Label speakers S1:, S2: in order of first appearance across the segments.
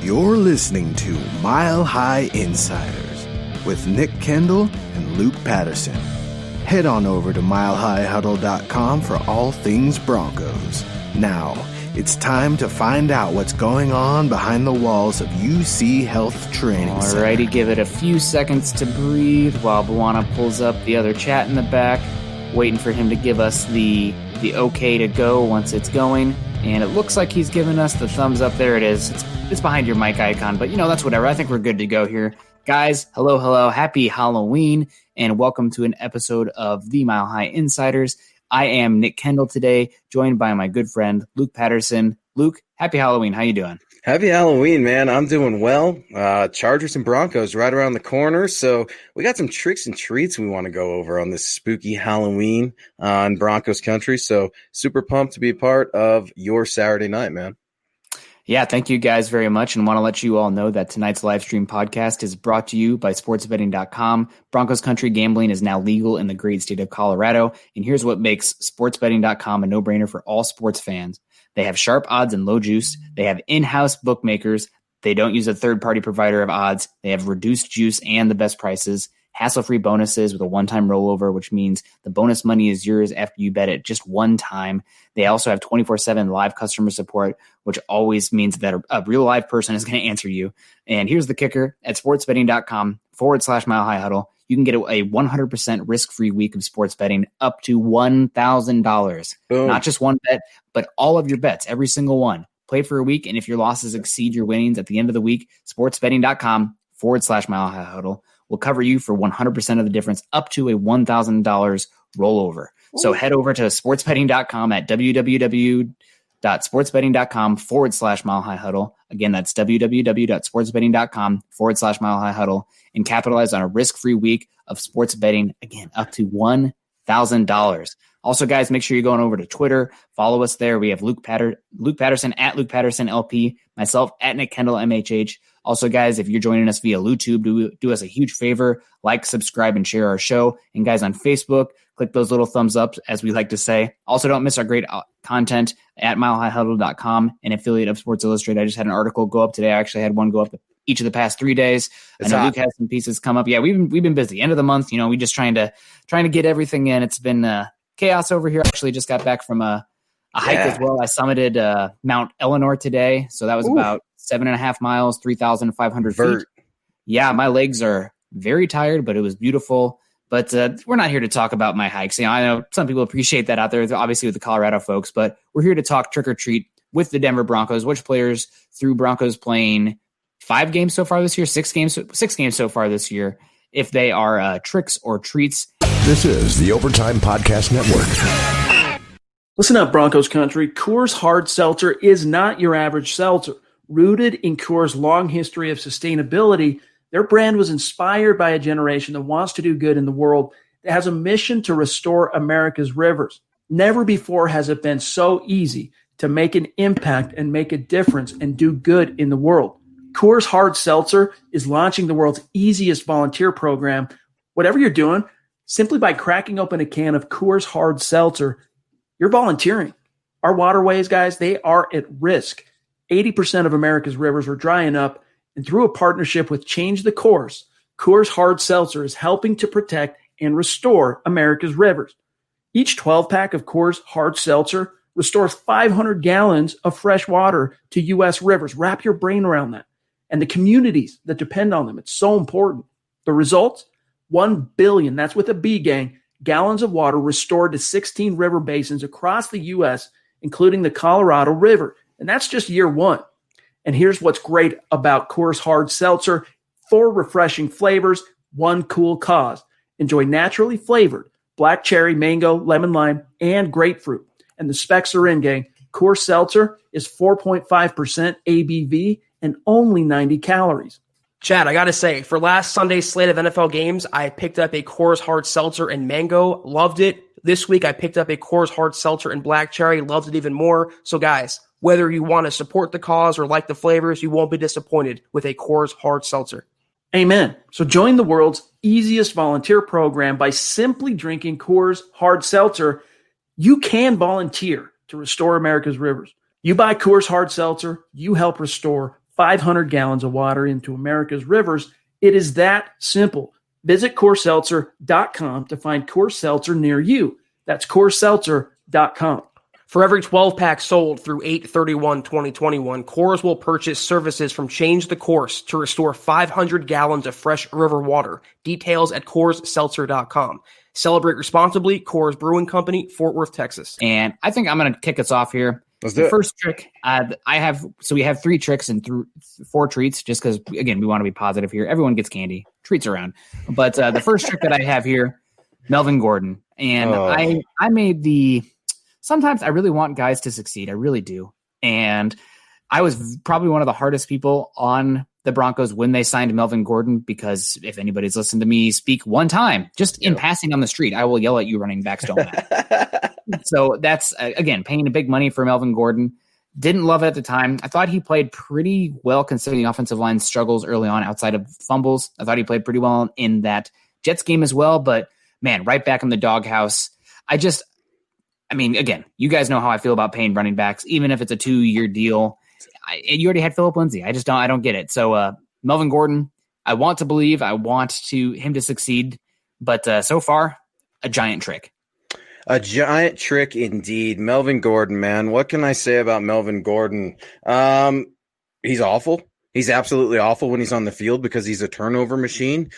S1: You're listening to Mile High Insiders with Nick Kendell and Luke Patterson. Head on over to milehighhuddle.com for all things Broncos. Now, it's time to find out what's going on behind the walls of UC Health Training Center.
S2: Alrighty, give it a few seconds to breathe while Buana pulls up the other chat in the back, waiting for him to give us the okay to go once it's going. And it looks like he's giving us the thumbs up. There it is. It's behind your mic icon, but that's whatever. I think we're good to go here. Guys, hello. Happy Halloween, and welcome to an episode of the Mile High Insiders. I am Nick Kendell today, joined by my good friend, Luke Patterson. Luke, happy Halloween. How you doing?
S3: Happy Halloween, man. I'm doing well. Chargers and Broncos right around the corner. So we got some tricks and treats we want to go over on this spooky Halloween in Broncos country. So super pumped to be a part of your Saturday night, man.
S2: Yeah, thank you guys very much, and want to let you all know that tonight's live stream podcast is brought to you by sportsbetting.com. Broncos country gambling is now legal in the great state of Colorado, and here's what makes sportsbetting.com a no-brainer for all sports fans. They have sharp odds and low juice. They have in-house bookmakers. They don't use a third-party provider of odds. They have reduced juice and the best prices. Hassle-free bonuses with a one-time rollover, which means the bonus money is yours after you bet it just one time. They also have 24/7 live customer support, which always means that a real live person is going to answer you. And here's the kicker. At sportsbetting.com/milehighhuddle, you can get a 100% risk-free week of sports betting up to $1,000.
S3: Boom.
S2: Not just one bet, but all of your bets, every single one. Play for a week, and if your losses exceed your winnings at the end of the week, sportsbetting.com/milehighhuddle will cover you for 100% of the difference up to a $1,000 rollover. Ooh. So head over to sportsbetting.com at www.sportsbetting.com/milehighhuddle. Again, that's www.sportsbetting.com/milehighhuddle and capitalize on a risk-free week of sports betting, again, up to $1,000. Also, guys, make sure you're going over to Twitter. Follow us there. We have Luke Patterson at Luke Patterson LP, myself at Nick Kendell MHH. Also, guys, if you're joining us via YouTube, do us a huge favor. Like, subscribe, and share our show. And guys, on Facebook, click those little thumbs up, as we like to say. Also, don't miss our great content at milehighhuddle.com, an affiliate of Sports Illustrated. I just had an article go up today. I actually had one go up each of the past 3 days. I know Luke has some pieces come up. Yeah, we've been busy. End of the month, we just trying to get everything in. It's been chaos over here. I actually just got back from a hike as well. I summited Mount Eleanor today, so that was about 7.5 miles, 3,500 feet. Yeah, my legs are very tired, but it was beautiful. But we're not here to talk about my hikes. I know some people appreciate that out there, obviously with the Colorado folks, but we're here to talk trick or treat with the Denver Broncos. Which players through Broncos playing 5 games so far this year, 6 games so far this year, if they are tricks or treats.
S4: This is the Overtime Podcast Network.
S5: Listen up, Broncos country. Coors Hard Seltzer is not your average seltzer. Rooted in Coors' long history of sustainability, their brand was inspired by a generation that wants to do good in the world, that has a mission to restore America's rivers. Never before has it been so easy to make an impact and make a difference and do good in the world. Coors Hard Seltzer is launching the world's easiest volunteer program. Whatever you're doing, simply by cracking open a can of Coors Hard Seltzer, you're volunteering. Our waterways, guys, they are at risk. 80% of America's rivers are drying up, and through a partnership with Change the Course, Coors Hard Seltzer is helping to protect and restore America's rivers. Each 12-pack of Coors Hard Seltzer restores 500 gallons of fresh water to U.S. rivers. Wrap your brain around that. And the communities that depend on them. It's so important. The results? 1 billion, that's with a B, gang, gallons of water restored to 16 river basins across the U.S., including the Colorado River. And that's just year one. And here's what's great about Coors Hard Seltzer. 4 refreshing flavors, 1 cool cause. Enjoy naturally flavored black cherry, mango, lemon lime, and grapefruit. And the specs are in, gang. Coors Seltzer is 4.5% ABV and only 90 calories.
S6: Chad, I got to say, for last Sunday's slate of NFL games, I picked up a Coors Hard Seltzer and mango. Loved it. This week, I picked up a Coors Hard Seltzer and black cherry. Loved it even more. So, guys, whether you want to support the cause or like the flavors, you won't be disappointed with a Coors Hard Seltzer.
S5: Amen. So join the world's easiest volunteer program by simply drinking Coors Hard Seltzer. You can volunteer to restore America's rivers. You buy Coors Hard Seltzer, you help restore 500 gallons of water into America's rivers. It is that simple. Visit CoreSeltzer.com to find Coors Seltzer near you. That's CoreSeltzer.com.
S6: For every 12-pack sold through 8/31/2021, Coors will purchase services from Change the Course to restore 500 gallons of fresh river water. Details at CoorsSeltzer.com. Celebrate responsibly. Coors Brewing Company, Fort Worth, Texas.
S2: And I think I'm going to kick us off here.
S3: Let's do it.
S2: First trick, we have 3 tricks and 4 treats, just because, again, we want to be positive here. Everyone gets candy, treats around. But the first trick that I have here, Melvin Gordon. And I made sometimes I really want guys to succeed. I really do. And I was probably one of the hardest people on the Broncos when they signed Melvin Gordon, because if anybody's listened to me speak one time, just in passing on the street, I will yell at you running backs don't matter. So that's, again, paying big money for Melvin Gordon. Didn't love it at the time. I thought he played pretty well considering the offensive line struggles early on outside of fumbles. I thought he played pretty well in that Jets game as well, but man, right back in the doghouse. Again, you guys know how I feel about paying running backs, even if it's a 2-year deal. You already had I don't get it. So Melvin Gordon, I want to believe, him to succeed, but so far, a giant trick.
S3: A giant trick indeed. Melvin Gordon, man. What can I say about Melvin Gordon? He's awful. He's absolutely awful when he's on the field because he's a turnover machine.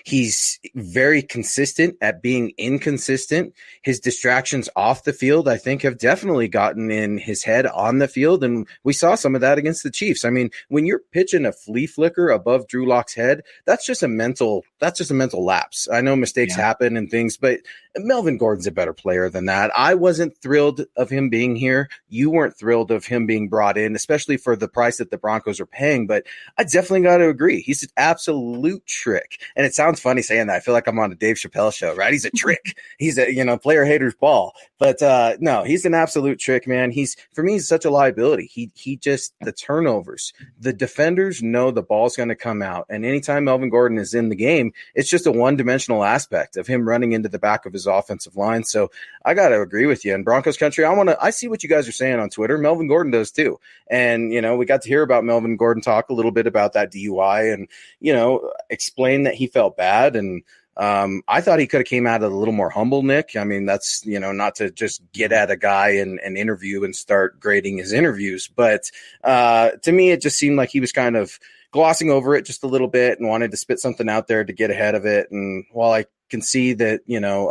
S3: He's very consistent at being inconsistent. His distractions off the field, I think, have definitely gotten in his head on the field, and we saw some of that against the Chiefs. I mean, when you're pitching a flea flicker above Drew Lock's head, that's just a mental lapse. I know mistakes happen and things, but Melvin Gordon's a better player than that. I wasn't thrilled of him being here. You weren't thrilled of him being brought in, especially for the price that the Broncos are paying, but I definitely got to agree. He's an absolute trick. And it sounds funny saying that. I feel like I'm on a Dave Chappelle show, right? He's a trick. He's a, player hater's ball. But no, he's an absolute trick, man. For me, he's such a liability. He just, the turnovers, the defenders know the ball's going to come out. And anytime Melvin Gordon is in the game, it's just a one-dimensional aspect of him running into the back of his offensive line. So I got to agree with you. In Broncos country, I see what you guys are saying on Twitter. Melvin Gordon does too. And, we got to hear about Melvin Gordon talk a little bit about that DUI and, explain that he felt bad. And I thought he could have came out a little more humble, Nick. I mean, that's, not to just get at a guy and interview and start grading his interviews. But to me, it just seemed like he was kind of glossing over it just a little bit and wanted to spit something out there to get ahead of it. And while I can see that,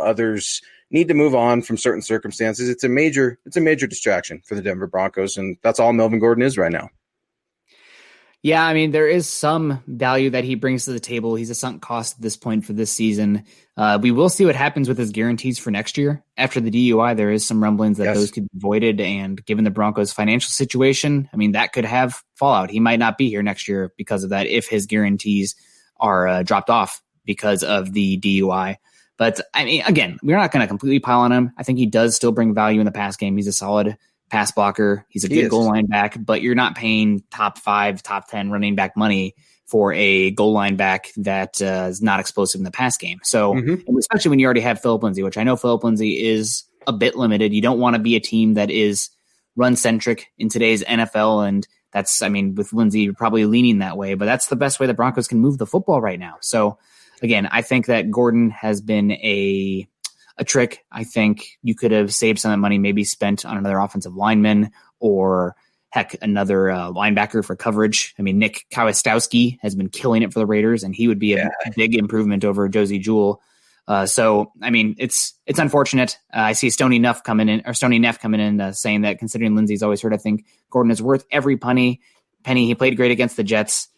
S3: others need to move on from certain circumstances, it's a major distraction for the Denver Broncos. And that's all Melvin Gordon is right now.
S2: Yeah, I mean, there is some value that he brings to the table. He's a sunk cost at this point for this season. We will see what happens with his guarantees for next year. After the DUI, there is some rumblings that those could be voided. And given the Broncos' financial situation, I mean, that could have fallout. He might not be here next year because of that if his guarantees are dropped off because of the DUI. But, I mean, again, we're not going to completely pile on him. I think he does still bring value in the pass game. He's a solid pass blocker. He's a good goal line back, but you're not paying top 5, top 10 running back money for a goal line back that is not explosive in the pass game. So especially when you already have Phillip Lindsay, which I know Phillip Lindsay is a bit limited. You don't want to be a team that is run centric in today's NFL. And that's, I mean, with Lindsay, you're probably leaning that way, but that's the best way the Broncos can move the football right now. So again, I think that Gordon has been a trick. I think you could have saved some of that money, maybe spent on another offensive lineman or heck, another linebacker for coverage. I mean, Nick Kwiatkowski has been killing it for the Raiders, and he would be a big improvement over Josie Jewell. So, I mean, it's unfortunate. I see Stoney Neff coming in saying that considering Lindsay's always hurt, I think Gordon is worth every penny. He played great against the Jets.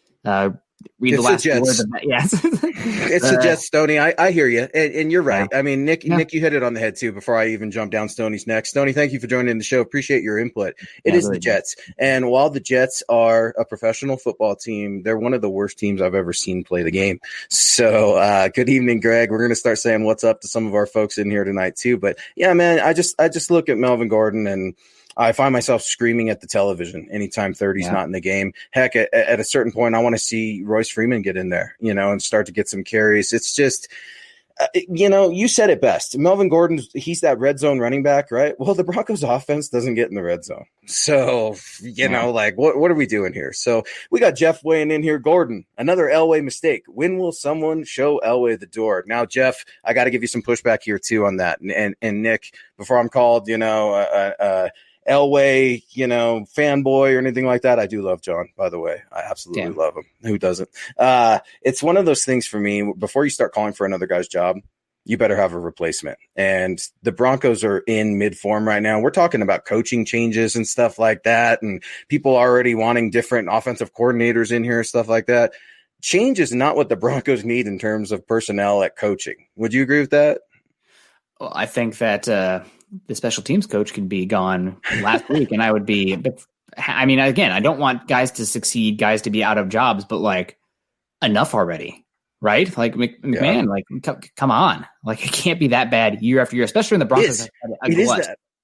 S2: Read the last words of that. Yes.
S3: It's the Jets, Stoney. I hear you. And you're right. Yeah. I mean, Nick, you hit it on the head too, before I even jump down Stoney's neck. Stoney, thank you for joining the show. Appreciate your input. It is really the Jets. And while the Jets are a professional football team, they're one of the worst teams I've ever seen play the game. So, good evening, Greg. We're going to start saying what's up to some of our folks in here tonight too. But yeah, man, I just look at Melvin Gordon and I find myself screaming at the television anytime 30's not in the game. Heck, at a certain point, I want to see Royce Freeman get in there, and start to get some carries. It's just, You said it best. Melvin Gordon, he's that red zone running back, right? Well, the Broncos offense doesn't get in the red zone. So, what are we doing here? So we got Jeff weighing in here. Gordon, another Elway mistake. When will someone show Elway the door? Now, Jeff, I got to give you some pushback here too on that. And Nick, before I'm called, Elway, fanboy or anything like that. I do love John, by the way. I absolutely love him. Who doesn't? It's one of those things for me. Before you start calling for another guy's job, you better have a replacement. And the Broncos are in mid-form right now. We're talking about coaching changes and stuff like that, and people already wanting different offensive coordinators in here, stuff like that. Change is not what the Broncos need in terms of personnel at coaching. Would you agree with that?
S2: Well, I think that the special teams coach could be gone last week, and I would be. But I mean, again, I don't want guys to succeed, guys to be out of jobs, but like enough already, right? Like McMahon, like come on, like it can't be that bad year after year, especially when the Broncos.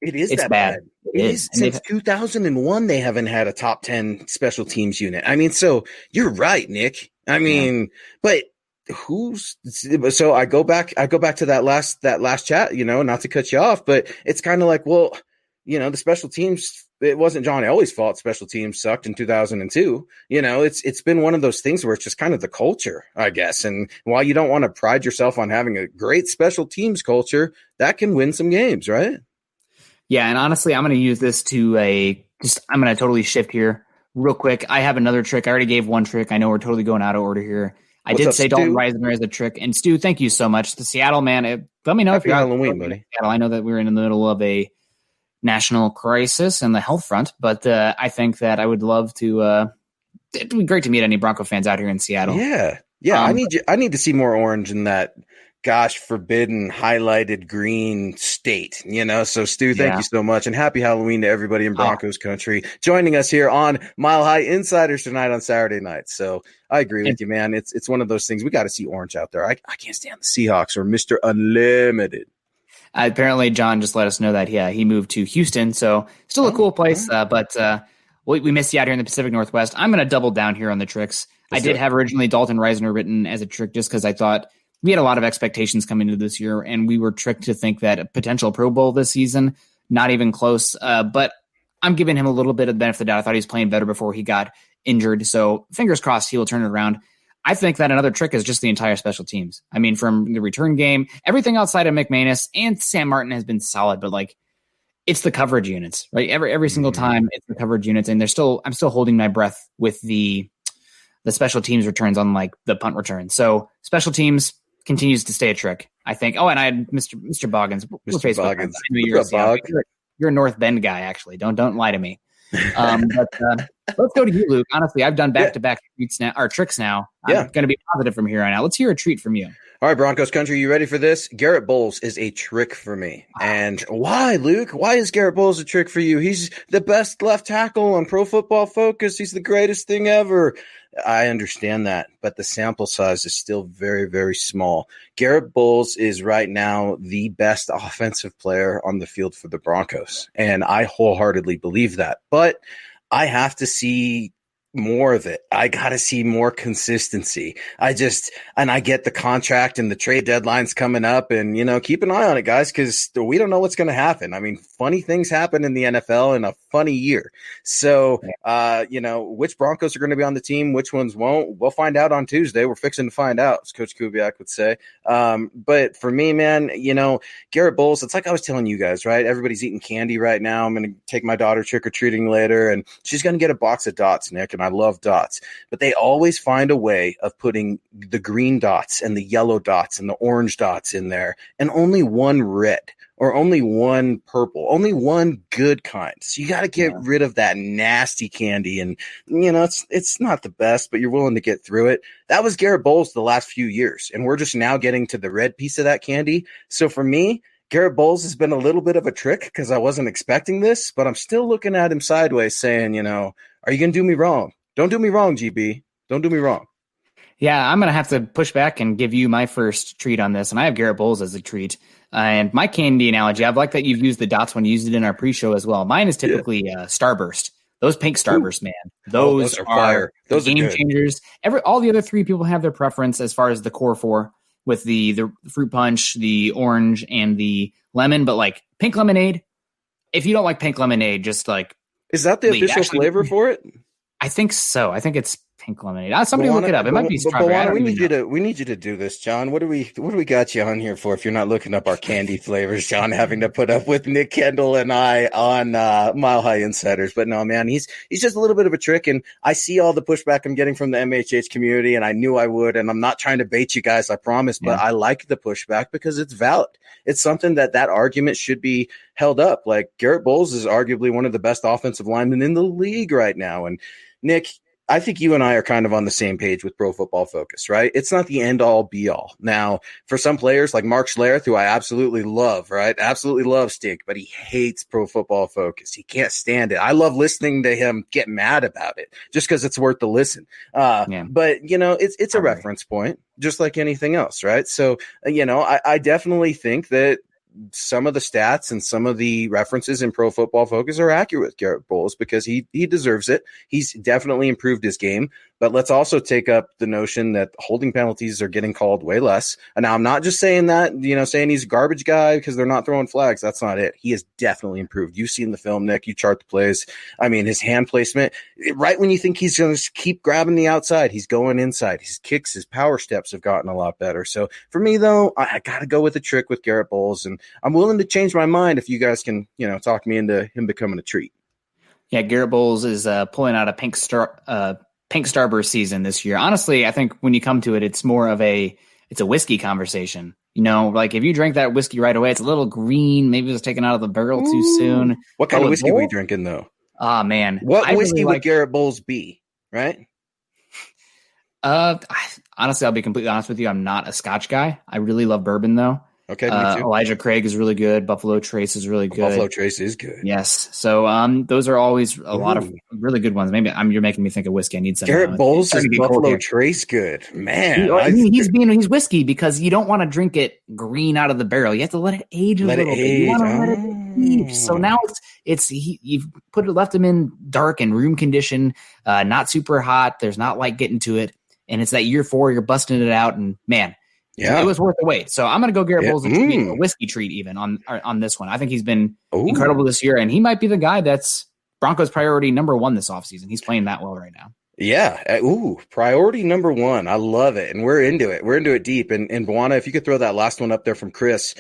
S3: It is bad. It is since 2001. They haven't had a top 10 special teams unit. I mean, so you're right, Nick. I mean, but. So I go back to that last chat, not to cut you off, but it's kind of like, well, the special teams, it wasn't John Elway's fault. Special teams sucked in 2002. It's been one of those things where it's just kind of the culture, I guess. And while you don't want to pride yourself on having a great special teams culture, that can win some games, right?
S2: Yeah. And honestly, I'm going to use this I'm going to totally shift here real quick. I have another trick. I already gave one trick. I know we're totally going out of order here. I did say Dalton Risner as a trick. And Stu, thank you so much. The Seattle, man, let me know if you're
S3: Halloween, buddy.
S2: Seattle. I know that we're in the middle of a national crisis in the health front, but I think that I would love to it'd be great to meet any Bronco fans out here in Seattle.
S3: Yeah. I need to see more orange in that gosh forbidden highlighted green state, so Stu, thank you so much, and happy Halloween to everybody in Broncos country joining us here on Mile High Insiders tonight on Saturday night. So I agree with you, man. It's one of those things. We got to see orange out there. I can't stand the Seahawks or Mr. Unlimited.
S2: Apparently John just let us know that he moved to Houston, so still a cool place, but we missed you out here in the Pacific Northwest. I'm going to double down here on the tricks. I did have originally Dalton Risner written as a trick just because I thought we had a lot of expectations coming into this year, and we were tricked to think that a potential Pro Bowl this season, not even close. But I'm giving him a little bit of the benefit of the doubt. I thought he was playing better before he got injured. So fingers crossed he will turn it around. I think that another trick is just the entire special teams. I mean, from the return game, everything outside of McManus and Sam Martin has been solid, but like it's the coverage units, right? Every single time it's the coverage units, and I'm still holding my breath with the special teams returns on like the punt return. So special teams continues to stay a trick, I think. Oh, and I had Mr. Boggins.
S3: Mr. Boggins.
S2: You're a North Bend guy, actually. Don't lie to me. But let's go to you, Luke. Honestly, I've done back-to-back tricks now. I'm going to be positive from here on out. Let's hear a treat from you.
S3: All right, Broncos country, you ready for this? Garrett Bowles is a trick for me. And why, Luke? Why is Garrett Bowles a trick for you? He's the best left tackle on Pro Football Focus. He's the greatest thing ever. I understand that, but the sample size is still very, very small. Garrett Bowles is right now the best offensive player on the field for the Broncos, and I wholeheartedly believe that. But I have to see more of it. I got to see more consistency. I get the contract and the trade deadlines coming up, and, keep an eye on it, guys, because we don't know what's going to happen. I mean, funny things happen in the NFL in a funny year. So, which Broncos are going to be on the team, which ones won't, we'll find out on Tuesday. We're fixing to find out, as Coach Kubiak would say. But for me, man, Garrett Bowles, it's like I was telling you guys, right? Everybody's eating candy right now. I'm going to take my daughter trick-or-treating later, and she's going to get a box of dots, Nick, and I love dots, but they always find a way of putting the green dots and the yellow dots and the orange dots in there, and only one red or only one purple, only one good kind. So you got to get rid of that nasty candy, and it's not the best, but you're willing to get through it. That was Garrett Bowles the last few years, and we're just now getting to the red piece of that candy. So for me, Garrett Bowles has been a little bit of a trick because I wasn't expecting this, but I'm still looking at him sideways saying, are you going to do me wrong? Don't do me wrong, GB. Don't do me wrong.
S2: Yeah, I'm going to have to push back and give you my first treat on this, and I have Garrett Bowles as a treat. And my candy analogy, I like that you've used the dots when you used it in our pre-show as well. Mine is typically Starburst. Those pink Starburst, man. Those are fire. Those game changers. All the other three people have their preference as far as the core four. with the fruit punch, the orange, and the lemon. But like pink lemonade, if you don't like pink lemonade, just like
S3: is that the official flavor for it?
S2: I think so. I think it's pink lemonade. Somebody look it up. It might be strawberry.
S3: We need you to do this, John. What do we got you on here for? If you're not looking up our candy flavors, John, having to put up with Nick Kendell and I on Mile High Insiders. But no, man, he's just a little bit of a trick, and I see all the pushback I'm getting from the MHH community, and I knew I would. And I'm not trying to bait you guys, I promise, but I like the pushback because it's valid. It's something that argument should be held up. Like Garrett Bowles is arguably one of the best offensive linemen in the league right now, and Nick, I think you and I are kind of on the same page with Pro Football Focus, right? It's not the end all be all. Now, for some players like Mark Schlereth, who I absolutely love, right? Absolutely love Stink, but he hates Pro Football Focus. He can't stand it. I love listening to him get mad about it just because it's worth the listen. But, it's a reference point, just like anything else, right? So, I definitely think that some of the stats and some of the references in Pro Football Focus are accurate with Garrett Bowles because he deserves it. He's definitely improved his game. But let's also take up the notion that holding penalties are getting called way less. And now I'm not just saying that, saying he's a garbage guy because they're not throwing flags. That's not it. He has definitely improved. You've seen the film, Nick. You chart the plays. I mean, his hand placement, right when you think he's going to keep grabbing the outside, he's going inside. His kicks, his power steps have gotten a lot better. So for me, though, I got to go with the trick with Garrett Bowles. And I'm willing to change my mind if you guys can, talk me into him becoming a treat.
S2: Yeah, Garrett Bowles is pulling out a pink Starburst season this year. Honestly, I think when you come to it, it's more of it's a whiskey conversation. Like if you drink that whiskey right away, it's a little green. Maybe it was taken out of the barrel too soon.
S3: What kind of whiskey are we drinking though?
S2: Oh man.
S3: What whiskey would Garrett Bowles be? Right?
S2: Honestly, I'll be completely honest with you. I'm not a Scotch guy. I really love bourbon though.
S3: Okay, me too.
S2: Elijah Craig is really good. Buffalo Trace is really good.
S3: Buffalo Trace is good.
S2: Yes. So those are always a lot of really good ones. Maybe you're making me think of whiskey. I need some.
S3: Garrett Bowles is Buffalo Trace good. Man.
S2: He's whiskey because you don't want to drink it green out of the barrel. You have to let it age a little bit. You want to let it age. So now you've left him in dark and room condition, not super hot. There's not light getting to it. And it's that year 4, you're busting it out and man, yeah, it was worth the wait. So I'm going to go Garrett Bowles a whiskey treat even on this one. I think he's been incredible this year, and he might be the guy that's Broncos priority number 1 this offseason. He's playing that well right now.
S3: Yeah. Priority number 1. I love it. And we're into it. We're into it deep. And Buana, if you could throw that last one up there from Chris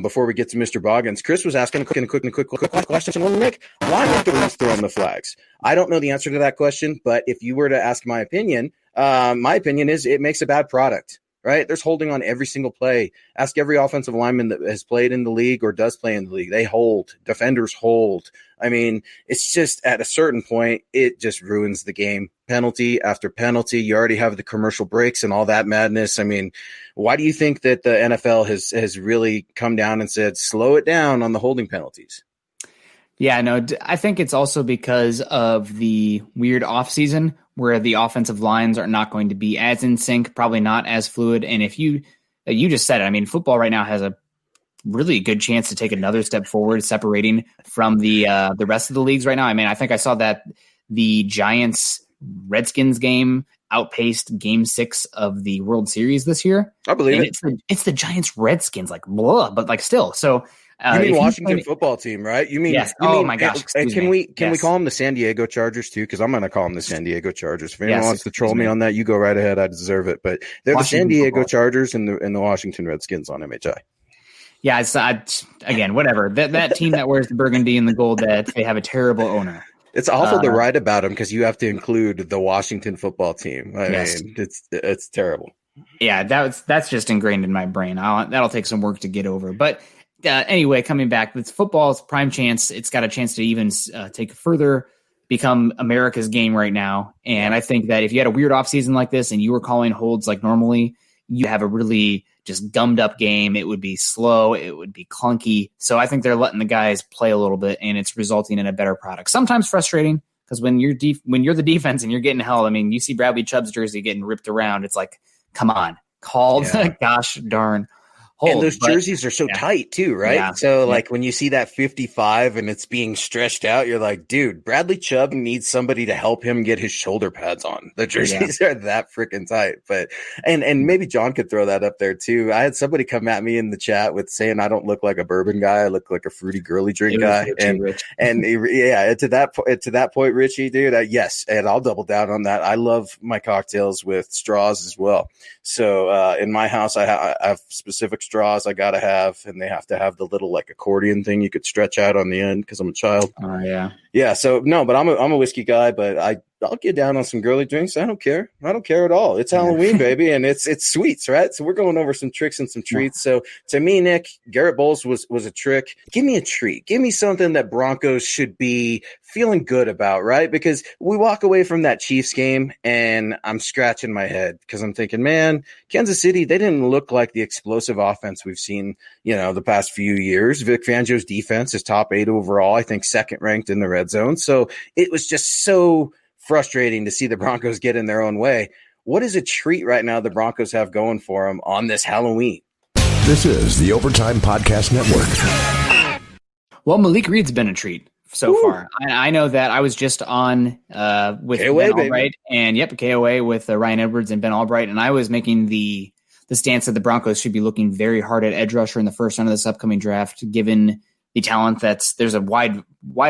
S3: before we get to Mr. Boggins. Chris was asking a quick question. Well, Nick, why aren't the refs throwing the flags? I don't know the answer to that question, but if you were to ask my opinion is it makes a bad product. Right? There's holding on every single play. Ask every offensive lineman that has played in the league or does play in the league. They hold. Defenders hold. I mean, it's just at a certain point, it just ruins the game. Penalty after penalty. You already have the commercial breaks and all that madness. I mean, why do you think that the NFL has really come down and said, slow it down on the holding penalties?
S2: Yeah, no, I think it's also because of the weird offseason where the offensive lines are not going to be as in sync, probably not as fluid. And if you just said it, I mean, football right now has a really good chance to take another step forward, separating from the rest of the leagues right now. I mean, I think I saw that the Giants-Redskins game outpaced Game 6 of the World Series this year.
S3: I believe it.
S2: It's the Giants-Redskins, like blah, but like still. So
S3: you mean Washington football team, right? You mean
S2: yes? My gosh!
S3: Can we call them the San Diego Chargers too? Because I'm going to call them the San Diego Chargers. If anyone wants to troll me on that, you go right ahead. I deserve it. But they're Washington the San Diego Chargers and the Washington Redskins on MHI.
S2: Yeah, again, whatever. That team that wears the burgundy and the gold, that they have a terrible owner.
S3: It's awful to write about them because you have to include the Washington football team. I mean, it's terrible. Yeah,
S2: that's just ingrained in my brain. That'll take some work to get over, but. Anyway, coming back, it's football's prime chance. It's got a chance to even become America's game right now. And I think that if you had a weird offseason like this and you were calling holds like normally, you have a really just gummed up game. It would be slow. It would be clunky. So I think they're letting the guys play a little bit, and it's resulting in a better product. Sometimes frustrating because when you're the defense and you're getting held, I mean, you see Bradley Chubb's jersey getting ripped around. It's like, come on, called. Yeah. Gosh darn. hold.
S3: And those jerseys are so tight too, right?
S2: Yeah.
S3: So like when you see that 55 and it's being stretched out, you're like, dude, Bradley Chubb needs somebody to help him get his shoulder pads on. The jerseys are that freaking tight. But and maybe John could throw that up there too. I had somebody come at me in the chat with saying I don't look like a bourbon guy. I look like a fruity girly drink guy. And to that point, Richie, dude, yes, and I'll double down on that. I love my cocktails with straws as well. So in my house, I have specific straws I gotta have, and they have to have the little like accordion thing you could stretch out on the end because I'm a child.
S2: Oh
S3: yeah. So no, but I'm a whiskey guy, but I'll get down on some girly drinks. I don't care at all. It's Halloween, baby, and it's sweets, right? So we're going over some tricks and some treats. So to me, Nick, Garrett Bowles was a trick. Give me a treat. Give me something that Broncos should be feeling good about, right? Because we walk away from that Chiefs game and I'm scratching my head because I'm thinking, man, Kansas City, they didn't look like the explosive offense we've seen, the past few years. Vic Fangio's defense is top 8 overall, I think second ranked in the red zone. So it was just so frustrating to see the Broncos get in their own way. What is a treat right now the Broncos have going for them on this Halloween?
S4: This is the Overtime Podcast Network.
S2: Well, Malik Reed's been a treat so far. I know that I was just on with
S3: KOA,
S2: Ben Albright and KOA with Ryan Edwards and Ben Albright, and I was making the stance that the Broncos should be looking very hard at edge rusher in the first round of this upcoming draft, given the talent there's a wide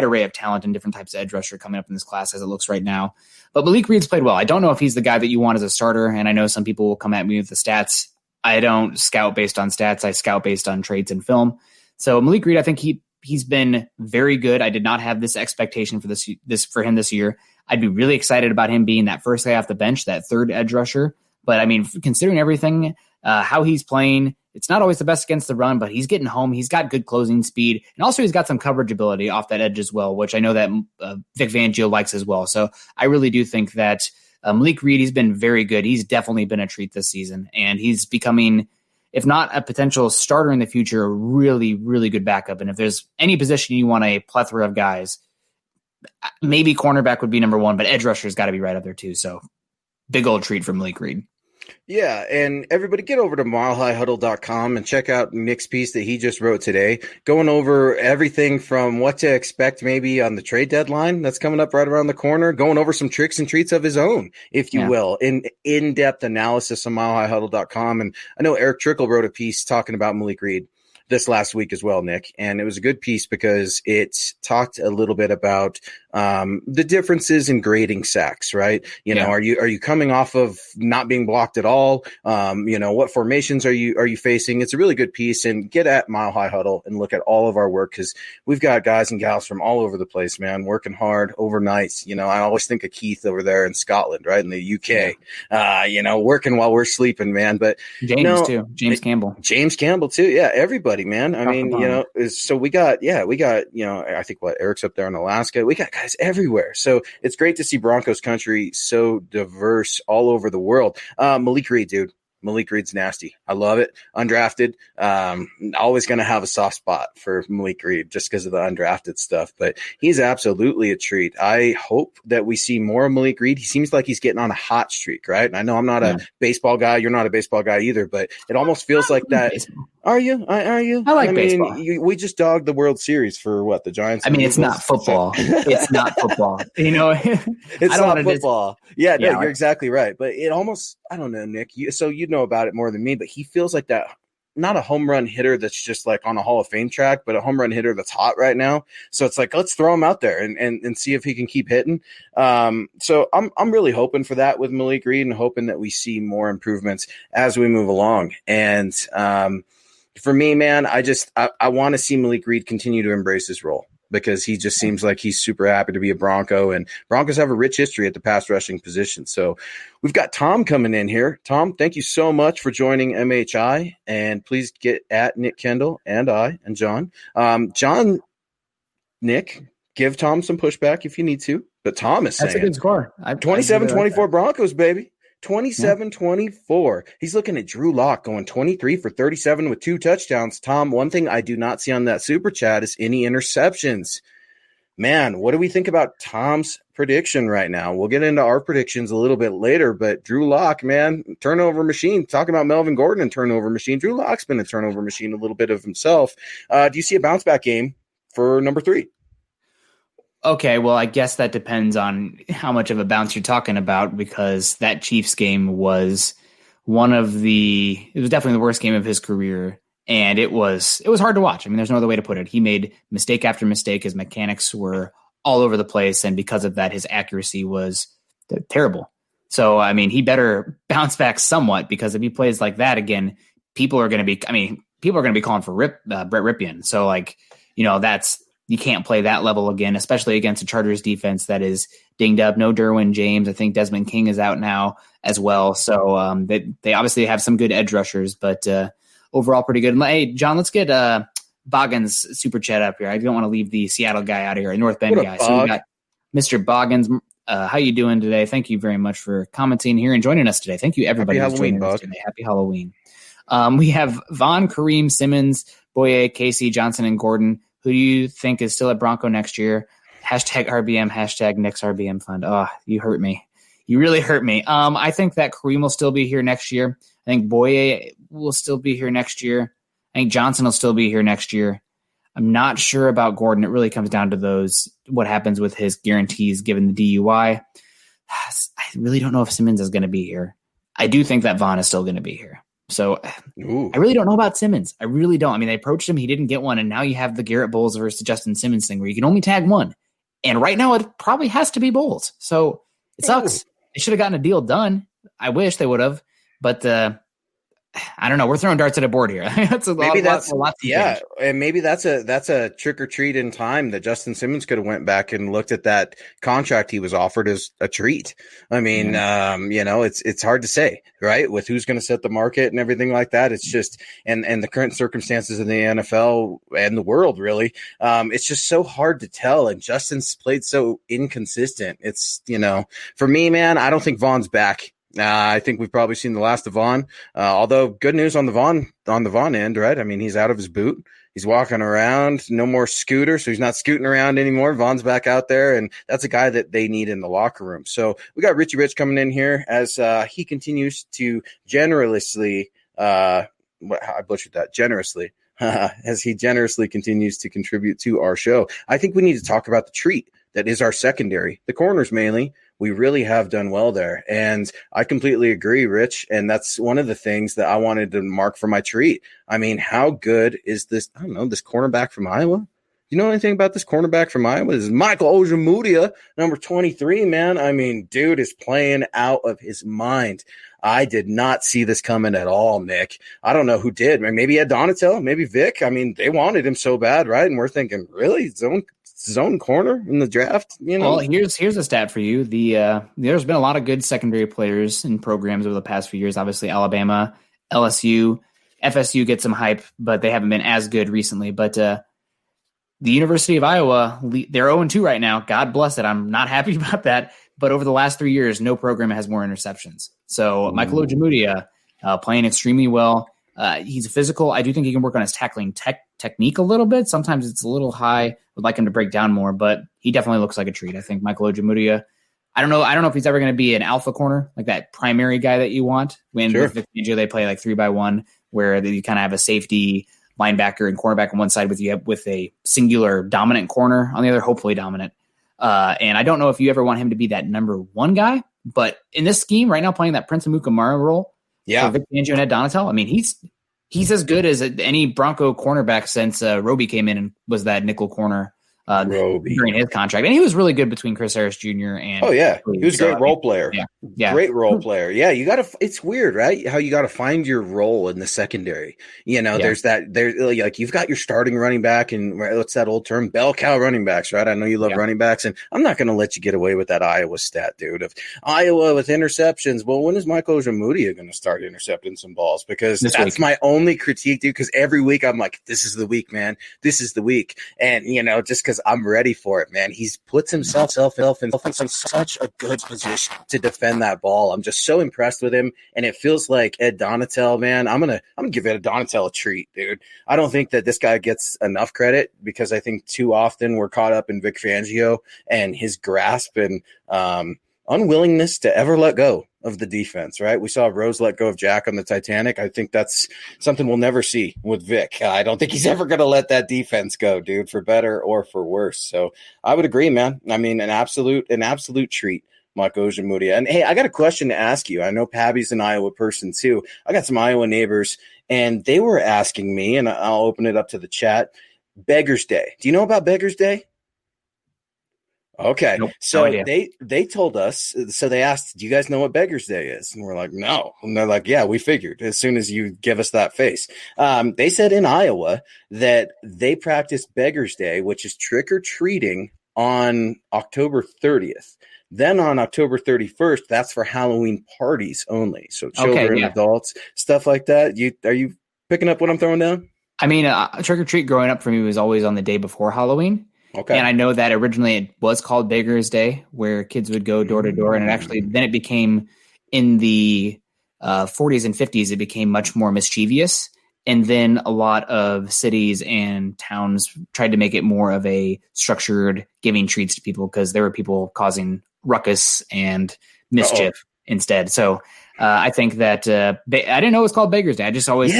S2: array of talent and different types of edge rusher coming up in this class as it looks right now. But Malik Reed's played well. I don't know if he's the guy that you want as a starter, and I know some people will come at me with the stats. I don't scout based on stats. I scout based on trades and film. So Malik Reed, I think he's been very good. I did not have this expectation for this for him this year. I'd be really excited about him being that first guy off the bench, that third edge rusher. But I mean, considering everything, how he's playing, it's not always the best against the run, but he's getting home. He's got good closing speed. And also he's got some coverage ability off that edge as well, which I know that Vic Fangio likes as well. So I really do think that Malik Reed, he's been very good. He's definitely been a treat this season. And he's becoming, if not a potential starter in the future, a really, really good backup. And if there's any position you want a plethora of guys, maybe cornerback would be number one, but edge rusher's got to be right up there too. So big old treat for Malik Reed.
S3: Yeah, and everybody get over to milehighhuddle.com and check out Nick's piece that he just wrote today, going over everything from what to expect maybe on the trade deadline that's coming up right around the corner, going over some tricks and treats of his own, if you will, in-depth analysis on milehighhuddle.com. And I know Eric Trickle wrote a piece talking about Malik Reed this last week as well, Nick. And it was a good piece because it talked a little bit about the differences in grading sacks, right? You know, are you coming off of not being blocked at all? What formations are you facing? It's a really good piece, and get at Mile High Huddle and look at all of our work, because we've got guys and gals from all over the place, man, working hard overnight. I always think of Keith over there in Scotland, right? In the UK, working while we're sleeping, man. But
S2: James
S3: Campbell too. Yeah. Everybody, man. I mean, so we got, I think Eric's up there in Alaska. We got guys everywhere. So it's great to see Broncos country so diverse all over the world. Malik Reed, dude. Malik Reed's nasty. I love it. Undrafted. Always going to have a soft spot for Malik Reed just because of the undrafted stuff, but he's absolutely a treat. I hope that we see more of Malik Reed. He seems like he's getting on a hot streak, right? And I know I'm not a baseball guy. You're not a baseball guy either, but it almost feels like that. Baseball. Are you? Are you?
S2: I like baseball.
S3: We just dogged the World Series for what? The Giants?
S2: I mean, it's not football. It's not football.
S3: It's not football. Yeah, no, you're exactly right. But it almost, I don't know, Nick. So you know about it more than me, but he feels like that, not a home run hitter that's just like on a Hall of Fame track, but a home run hitter that's hot right now. So it's like, let's throw him out there and see if he can keep hitting. So I'm really hoping for that with Malik Reed, and hoping that we see more improvements as we move along. And for me, man, I want to see Malik Reed continue to embrace his role, because he just seems like he's super happy to be a Bronco, and Broncos have a rich history at the pass rushing position. So we've got Tom coming in here. Tom, thank you so much for joining MHI, and please get at Nick Kendell and I and John. Nick, give Tom some pushback if you need to, but Tom is saying
S2: that's a good score.
S3: 27-24 Broncos, baby. 27-24. He's looking at Drew Lock going 23 for 37 with 2 touchdowns. Tom, one thing I do not see on that super chat is any interceptions. man, what do we think about Tom's prediction right now? We'll get into our predictions a little bit later, but Drew Lock, man, turnover machine. Talking about Melvin Gordon and turnover machine. Drew Lock's been a turnover machine a little bit of himself. Do you see a bounce back game for number 3?
S2: Okay, well, I guess that depends on how much of a bounce you're talking about, because that Chiefs game was it was definitely the worst game of his career. And it was hard to watch. I mean, there's no other way to put it. He made mistake after mistake. His mechanics were all over the place. And because of that, his accuracy was terrible. So, I mean, he better bounce back somewhat, because if he plays like that again, people are going to be calling for Brett Ripien. So, like, you can't play that level again, especially against a Chargers defense that is dinged up. No Derwin James. I think Desmond King is out now as well. So they obviously have some good edge rushers, but overall pretty good. Hey, John, let's get Boggins super chat up here. I don't want to leave the Seattle guy out of here, a North Bend guy. So we got Mr. Boggins. How you doing today? Thank you very much for commenting here and joining us today. Thank you, everybody, who's joining us today. Happy Halloween. We have Vaughn, Kareem, Simmons, Boye, Casey, Johnson, and Gordon. Who do you think is still at Bronco next year? Hashtag RBM, hashtag Nick's RBM fund. Oh, you hurt me. You really hurt me. I think that Kareem will still be here next year. I think Boye will still be here next year. I think Johnson will still be here next year. I'm not sure about Gordon. It really comes down to what happens with his guarantees given the DUI. I really don't know if Simmons is going to be here. I do think that Vaughn is still going to be here. So I really don't know about Simmons. I really don't. I mean, they approached him. He didn't get one. And now you have the Garrett Bowles versus Justin Simmons thing where you can only tag one. And right now it probably has to be Bowles. So it sucks. They should have gotten a deal done. I wish they would have. But I don't know. We're throwing darts at a board here. That's a lot.
S3: Yeah, and maybe that's a trick or treat in time that Justin Simmons could have went back and looked at that contract he was offered as a treat. I mean, it's hard to say, right? With who's going to set the market and everything like that. It's just and the current circumstances in the NFL and the world, really. It's just so hard to tell. And Justin's played so inconsistent. It's for me, man, I don't think Vaughn's back. I think we've probably seen the last of Vaughn. Although good news on the Vaughn end, right? I mean, he's out of his boot. He's walking around. No more scooter, so he's not scooting around anymore. Vaughn's back out there, and that's a guy that they need in the locker room. So we got Richie Rich coming in here as he continues to generously as he generously continues to contribute to our show. I think we need to talk about the treat that is our secondary, the corners mainly. We really have done well there. And I completely agree, Rich. And that's one of the things that I wanted to mark for my treat. I mean, how good is this? I don't know, this cornerback from Iowa. You know anything about this cornerback from Iowa? This is Michael Jamudia, number 23, man. I mean, dude is playing out of his mind. I did not see this coming at all, Nick. I don't know who did. Maybe he had Donatel, maybe Vic. I mean, they wanted him so bad, right? And we're thinking, really? Zone corner in the draft,
S2: Well, here's a stat for you. There's been a lot of good secondary players in programs over the past few years. Obviously, Alabama, LSU, FSU get some hype, but they haven't been as good recently. But the University of Iowa, they're 0-2 right now. God bless it. I'm not happy about that. But over the last 3 years, no program has more interceptions. So Michael Jamudia playing extremely well. He's physical. I do think he can work on his tackling technique a little bit. Sometimes it's a little high. Would like him to break down more, but he definitely looks like a treat. I think Michael Jamudia. I don't know if he's ever going to be an alpha corner, like that primary guy that you want. When with Fangio, they play like 3-by-1, where you kind of have a safety, linebacker, and cornerback on one side with a singular dominant corner on the other, hopefully dominant. And I don't know if you ever want him to be that number one guy, but in this scheme right now, playing that Prince Amukamara role, for Vic Fangio and Ed Donatel, I mean, he's as good as any Bronco cornerback since Roby came in and was that nickel corner during his contract. And he was really good between Chris Harris Jr. and
S3: he was a great role player.
S2: Yeah.
S3: Great role player. Yeah, it's weird, right? How you got to find your role in the secondary. There's like you've got your starting running back, and what's that old term? Bell cow running backs, right? I know you love running backs, and I'm not going to let you get away with that Iowa stat, dude. Of Iowa with interceptions. Well, when is Michael Jamudia going to start intercepting some balls? Because that's my only critique, dude. Because every week I'm like, this is the week, man. This is the week. And just because because I'm ready for it, man. He's puts himself in such a good position to defend that ball. I'm just so impressed with him, and it feels like Ed Donatel, man. I'm gonna give Ed Donatel a treat, dude. I don't think that this guy gets enough credit because I think too often we're caught up in Vic Fangio and his grasp and unwillingness to ever let go of the defense, right? We saw Rose let go of Jack on the Titanic. I think that's something we'll never see with Vic. I don't think he's ever going to let that defense go, dude, for better or for worse. So I would agree, man. I mean, an absolute treat, Mako Jamudia. And hey, I got a question to ask you. I know Pabby's an Iowa person too. I got some Iowa neighbors, and they were asking me, and I'll open it up to the chat, Beggar's Day. Do you know about Beggar's Day? Okay.
S2: Nope,
S3: so
S2: no idea.
S3: they told us, so they asked, do you guys know what Beggar's Day is? And we're like, no. And they're like, yeah, we figured as soon as you give us that face. They said in Iowa that they practice Beggar's Day, which is trick-or-treating on October 30th. Then on October 31st, that's for Halloween parties only. So children, adults, stuff like that. Are you picking up what I'm throwing down?
S2: I mean, trick-or-treat growing up for me was always on the day before Halloween.
S3: Okay.
S2: And I know that originally it was called Beggar's Day, where kids would go door to door. And then it became in the 40s and 50s, it became much more mischievous. And then a lot of cities and towns tried to make it more of a structured giving treats to people because there were people causing ruckus and mischief instead. So I think that I didn't know it was called Beggar's Day. I just always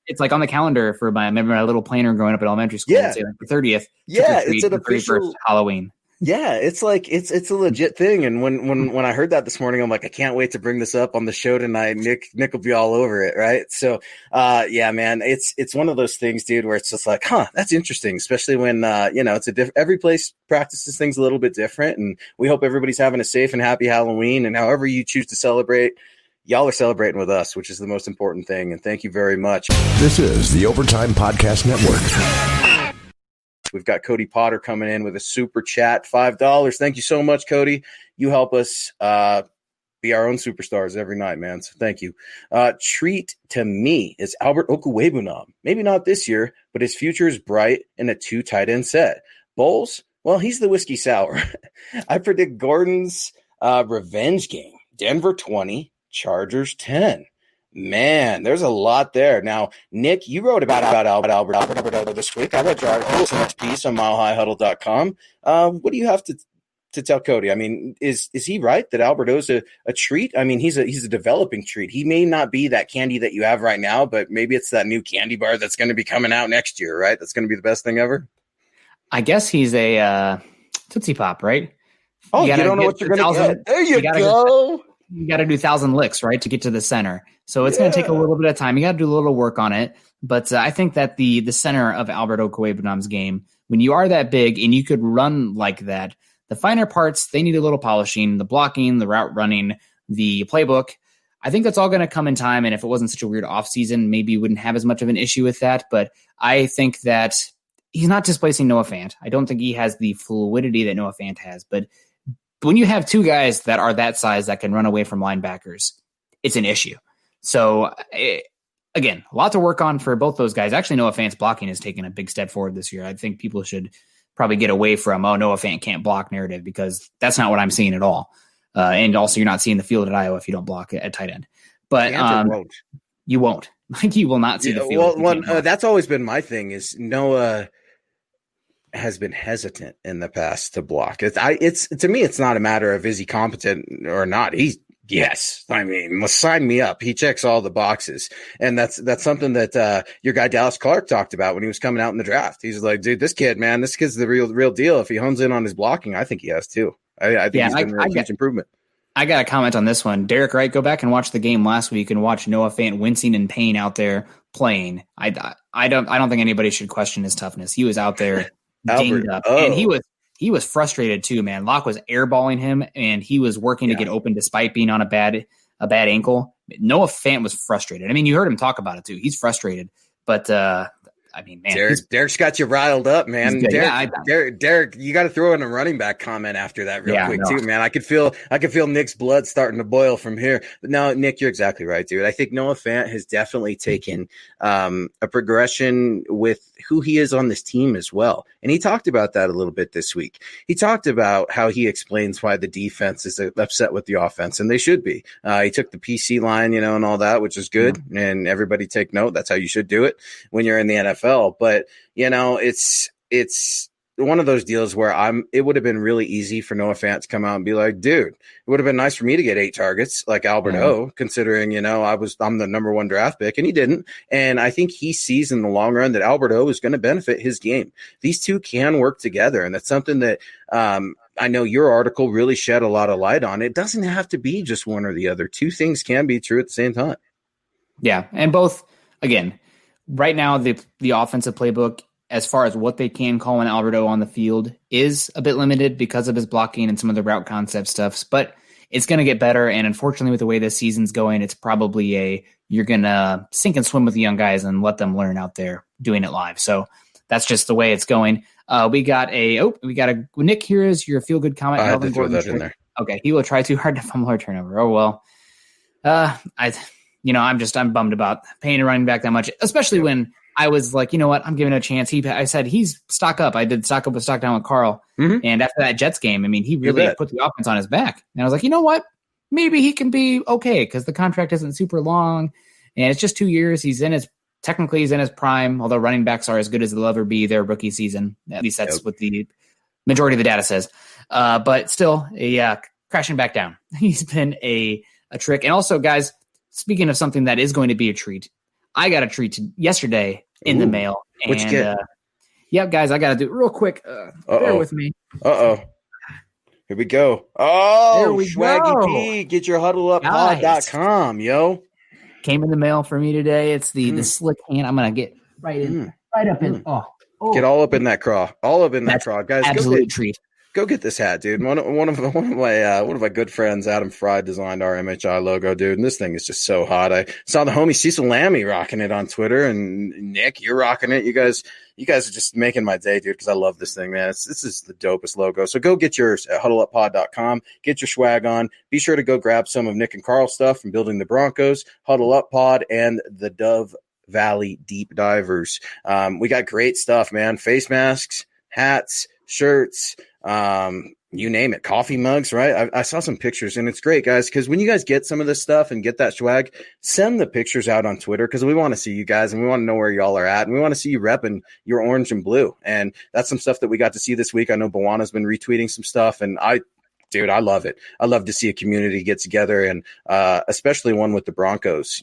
S2: it's like on the calendar for I remember my little planner growing up at elementary school.
S3: Yeah.
S2: Say like the 30th.
S3: Yeah, it's an official
S2: 31st Halloween.
S3: Yeah, it's like it's a legit thing. And when I heard that this morning, I'm like, I can't wait to bring this up on the show tonight. Nick will be all over it, right? So yeah, man, it's one of those things, dude, where it's just like, that's interesting, especially when it's every place practices things a little bit different. And we hope everybody's having a safe and happy Halloween. And however you choose to celebrate, y'all are celebrating with us, which is the most important thing. And thank you very much.
S4: This is the Overtime Podcast Network.
S3: We've got Cody Potter coming in with a super chat, $5. Thank you so much, Cody. You help us be our own superstars every night, man. So thank you. Treat to me is Albert Okwuegbunam. Maybe not this year, but his future is bright in a 2 tight end set. Bowles, well, he's the whiskey sour. I predict Gordon's revenge game. Denver 20, Chargers 10. Man, there's a lot there. Now, Nick, you wrote about Albert this week. I read your article piece on milehighhuddle.com. What do you have to tell Cody? I mean, is he right that Alberto's a treat? I mean, he's a developing treat. He may not be that candy that you have right now, but maybe it's that new candy bar that's going to be coming out next year, right? That's going to be the best thing ever. I
S2: guess he's a Tootsie Pop, right?
S3: Oh, you don't know what you're going to get. There you go.
S2: You got to do 1,000 licks, right, to get to the center. So it's going to take a little bit of time. You got to do a little work on it. But I think that the center of Albert Okwuegbunam's game, when you are that big and you could run like that, the finer parts, they need a little polishing, the blocking, the route running, the playbook. I think that's all going to come in time. And if it wasn't such a weird offseason, maybe you wouldn't have as much of an issue with that. But I think that he's not displacing Noah Fant. I don't think he has the fluidity that Noah Fant has. But when you have 2 guys that are that size that can run away from linebackers, it's an issue. So, again, a lot to work on for both those guys. Actually, Noah Fant's blocking has taken a big step forward this year. I think people should probably get away from, Noah Fant can't block narrative, because that's not what I'm seeing at all. And also, you're not seeing the field at Iowa if you don't block at tight end. But you won't. Like, you will not see the field.
S3: Well, that's always been my thing is Noah has been hesitant in the past to block. It's to me, it's not a matter of is he competent or not. Yes. I mean, sign me up. He checks all the boxes. And that's something that your guy Dallas Clark talked about when he was coming out in the draft. He's like, dude, this kid's the real deal. If he hones in on his blocking, I think he has too. I think he's been a huge improvement.
S2: I got a comment on this one. Derek Wright, go back and watch the game last week and watch Noah Fant wincing in pain out there playing. I don't think anybody should question his toughness. He was out there dinged up. And he was frustrated too, man. Locke was airballing him, and he was working to get open despite being on a bad ankle. Noah Fant was frustrated. I mean, you heard him talk about it too. He's frustrated, but I mean, man,
S3: Derek's got you riled up, man. Derek, you got to throw in a running back comment after that real quick too, man. I could feel Nick's blood starting to boil from here. But no, Nick, you're exactly right, dude. I think Noah Fant has definitely taken a progression with who he is on this team as well. And he talked about that a little bit this week. He talked about how he explains why the defense is upset with the offense, and they should be. He took the PC line, and all that, which is good. Mm-hmm. And everybody take note. That's how you should do it when you're in the NFL. But, it's one of those deals where it would have been really easy for Noah Fant to come out and be like, dude, it would have been nice for me to get 8 targets like Albert O, considering, I'm the number 1 draft pick, and he didn't. And I think he sees in the long run that Albert O is going to benefit his game. These two can work together. And that's something that, I know your article really shed a lot of light on. It doesn't have to be just one or the other. Two things can be true at the same time.
S2: Yeah. And both, again, right now, the offensive playbook, as far as what they can call an Alberto on the field, is a bit limited because of his blocking and some of the route concept stuffs, but it's going to get better. And unfortunately, with the way this season's going, it's probably you're going to sink and swim with the young guys and let them learn out there doing it live. So that's just the way it's going. We got Nick, here is your feel good comment.
S3: I had to throw that in there.
S2: Okay. He will try too hard to fumble or turnover. Oh, well, I'm bummed about paying a running back that much, especially when I was like, you know what, I'm giving it a chance. I said, he's stock up. I did stock up with stock down with Carl. Mm-hmm. And after that Jets game, I mean, he really put the offense on his back. And I was like, you know what, maybe he can be okay because the contract isn't super long and it's just 2 years. He's in his prime, although running backs are as good as they'll ever be their rookie season. At least that's what the majority of the data says. But still, crashing back down. He's been a trick. And also, guys, speaking of something that is going to be a treat, I got a treat yesterday in the mail.
S3: What'd you get?
S2: Guys, I got to do it real quick. Bear with me.
S3: Here we go. Oh, Swaggy P. Get your huddleuppod.com, yo.
S2: Came in the mail for me today. It's the slick hand. I'm going to get right up in. Oh.
S3: Get all up in that craw. All up in that craw. Guys,
S2: absolute treat.
S3: Go get this hat, dude. One of my good friends, Adam Fry, designed our MHI logo, dude. And this thing is just so hot. I saw the homie Cecil Lammy rocking it on Twitter, and Nick, you're rocking it. You guys are just making my day, dude, because I love this thing, man. This is the dopest logo. So go get yours at huddleuppod.com. Get your swag on. Be sure to go grab some of Nick and Carl's stuff from Building the Broncos, Huddle Up Pod, and the Dove Valley Deep Divers. We got great stuff, man. Face masks, hats, shirts, you name it, coffee mugs, right? I saw some pictures, and it's great, guys, because when you guys get some of this stuff and get that swag, send the pictures out on Twitter, because we want to see you guys, and we want to know where y'all are at, and we want to see you repping your orange and blue. And that's some stuff that we got to see this week. I know Bawana's been retweeting some stuff, and I love it. I love to see a community get together, and especially one with the Broncos,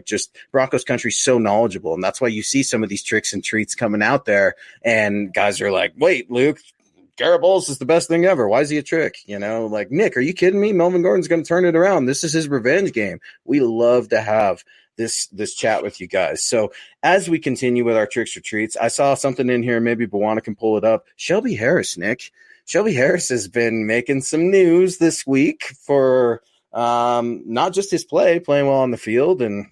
S3: just Broncos country, so knowledgeable. And that's why you see some of these tricks and treats coming out there, and guys are like, wait, Luke, Garrett Bowles is the best thing ever. Why is he a trick? Nick, are you kidding me? Melvin Gordon's going to turn it around. This is his revenge game. We love to have this chat with you guys. So as we continue with our tricks or treats, I saw something in here. Maybe Bawana can pull it up. Shelby Harris, Nick. Shelby Harris has been making some news this week for not just his playing well on the field and,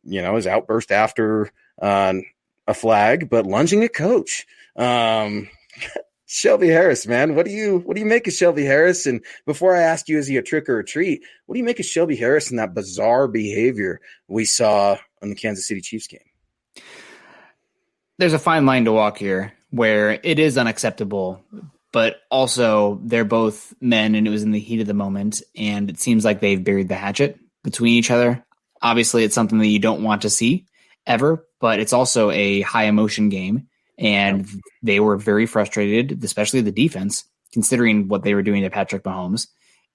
S3: his outburst after a flag, but lunging at coach. Shelby Harris, man, what do you make of Shelby Harris? And before I ask you, is he a trick or a treat? What do you make of Shelby Harris and that bizarre behavior we saw in the Kansas City Chiefs game?
S2: There's a fine line to walk here where it is unacceptable, but also they're both men and it was in the heat of the moment, and it seems like they've buried the hatchet between each other. Obviously, it's something that you don't want to see ever, but it's also a high emotion game. And they were very frustrated, especially the defense, considering what they were doing to Patrick Mahomes.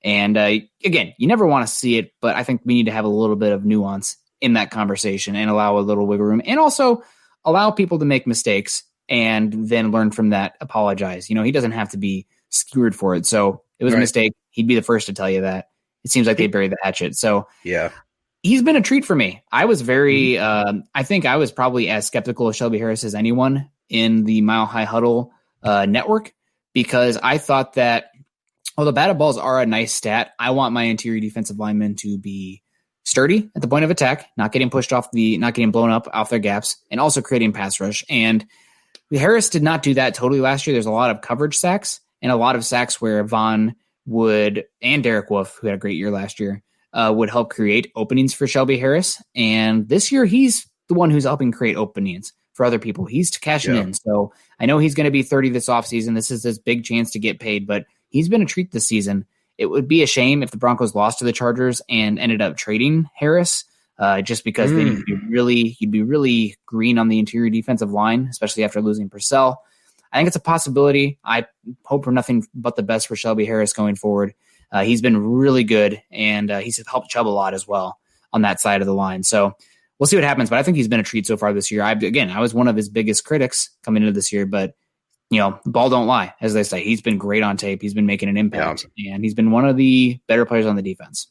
S2: And again, you never want to see it, but I think we need to have a little bit of nuance in that conversation and allow a little wiggle room, and also allow people to make mistakes and then learn from that, apologize. He doesn't have to be skewered for it. So it was a mistake. He'd be the first to tell you that. It seems like they buried the hatchet. So
S3: yeah.
S2: He's been a treat for me. I was very, I think I was probably as skeptical of Shelby Harris as anyone in the Mile High Huddle network, because I thought that although batted balls are a nice stat, I want my interior defensive linemen to be sturdy at the point of attack, not getting blown up off their gaps, and also creating pass rush. And Harris did not do that totally last year. There's a lot of coverage sacks and a lot of sacks where Vaughn would, and Derek Wolfe, who had a great year last year, would help create openings for Shelby Harris. And this year, he's the one who's helping create openings for other people. He's cashing in. So I know he's going to be 30 this offseason. This is his big chance to get paid, but he's been a treat this season. It would be a shame if the Broncos lost to the Chargers and ended up trading Harris, just because then you'd be really green on the interior defensive line, especially after losing Purcell. I think it's a possibility. I hope for nothing but the best for Shelby Harris going forward. He's been really good, and he's helped Chubb a lot as well on that side of the line. So we'll see what happens, but I think he's been a treat so far this year. I was one of his biggest critics coming into this year, but the ball don't lie, as they say. He's been great on tape. He's been making an impact, and he's been one of the better players on the defense.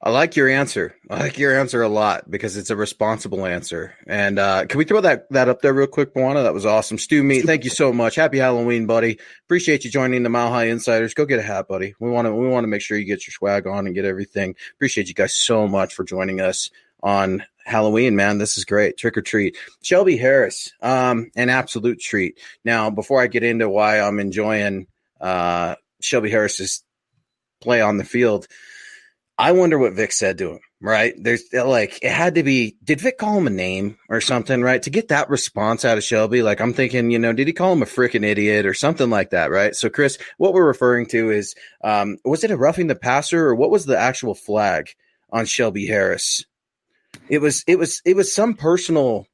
S3: I like your answer. I like your answer a lot because it's a responsible answer. And can we throw that up there real quick, Moana? That was awesome. Stu Meat, thank you so much. Happy Halloween, buddy. Appreciate you joining the Mile High Insiders. Go get a hat, buddy. We want to make sure you get your swag on and get everything. Appreciate you guys so much for joining us on Halloween, man. This is great. Trick or treat. Shelby Harris, an absolute treat. Now, before I get into why I'm enjoying Shelby Harris's play on the field, I wonder what Vic said to him, right? There's it had to be, did Vic call him a name or something, right? To get that response out of Shelby, I'm thinking, did he call him a freaking idiot or something like that, right? So, Chris, what we're referring to is, was it a roughing the passer or what was the actual flag on Shelby Harris? It was some personal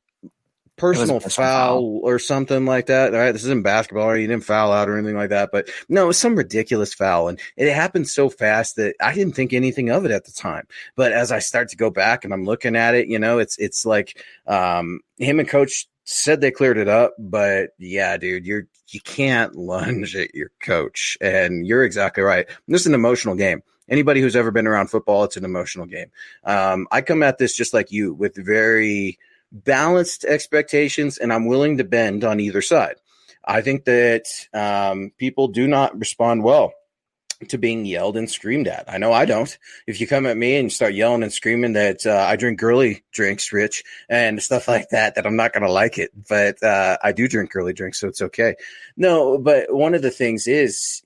S3: foul or something like that. All right. This isn't basketball or you didn't foul out or anything like that, but no, it was some ridiculous foul. And it happened so fast that I didn't think anything of it at the time. But as I start to go back and I'm looking at it, it's like him and coach said they cleared it up, but yeah, dude, you can't lunge at your coach. And you're exactly right. This is an emotional game. Anybody who's ever been around football, it's an emotional game. I come at this just like you with very balanced expectations, and I'm willing to bend on either side. I think that people do not respond well to being yelled and screamed at. I know I don't. If you come at me and start yelling and screaming that I drink girly drinks, Rich, and stuff like that I'm not going to like it. But I do drink girly drinks, so it's okay. No, but one of the things is,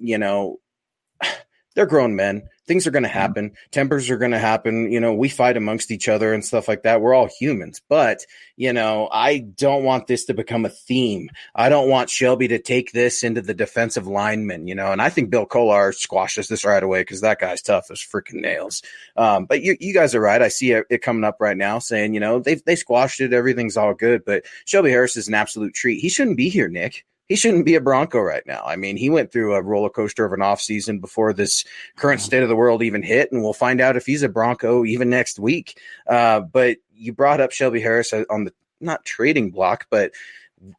S3: they're grown men. Things are going to happen. Tempers are going to happen. We fight amongst each other and stuff like that. We're all humans. But, I don't want this to become a theme. I don't want Shelby to take this into the defensive lineman, and I think Bill Kolar squashes this right away because that guy's tough as freaking nails. But you guys are right. I see it coming up right now saying, they squashed it. Everything's all good. But Shelby Harris is an absolute treat. He shouldn't be here, Nick. He shouldn't be a Bronco right now. I mean, he went through a roller coaster of an offseason before this current state of the world even hit, and we'll find out if he's a Bronco even next week. But you brought up Shelby Harris on the not trading block, but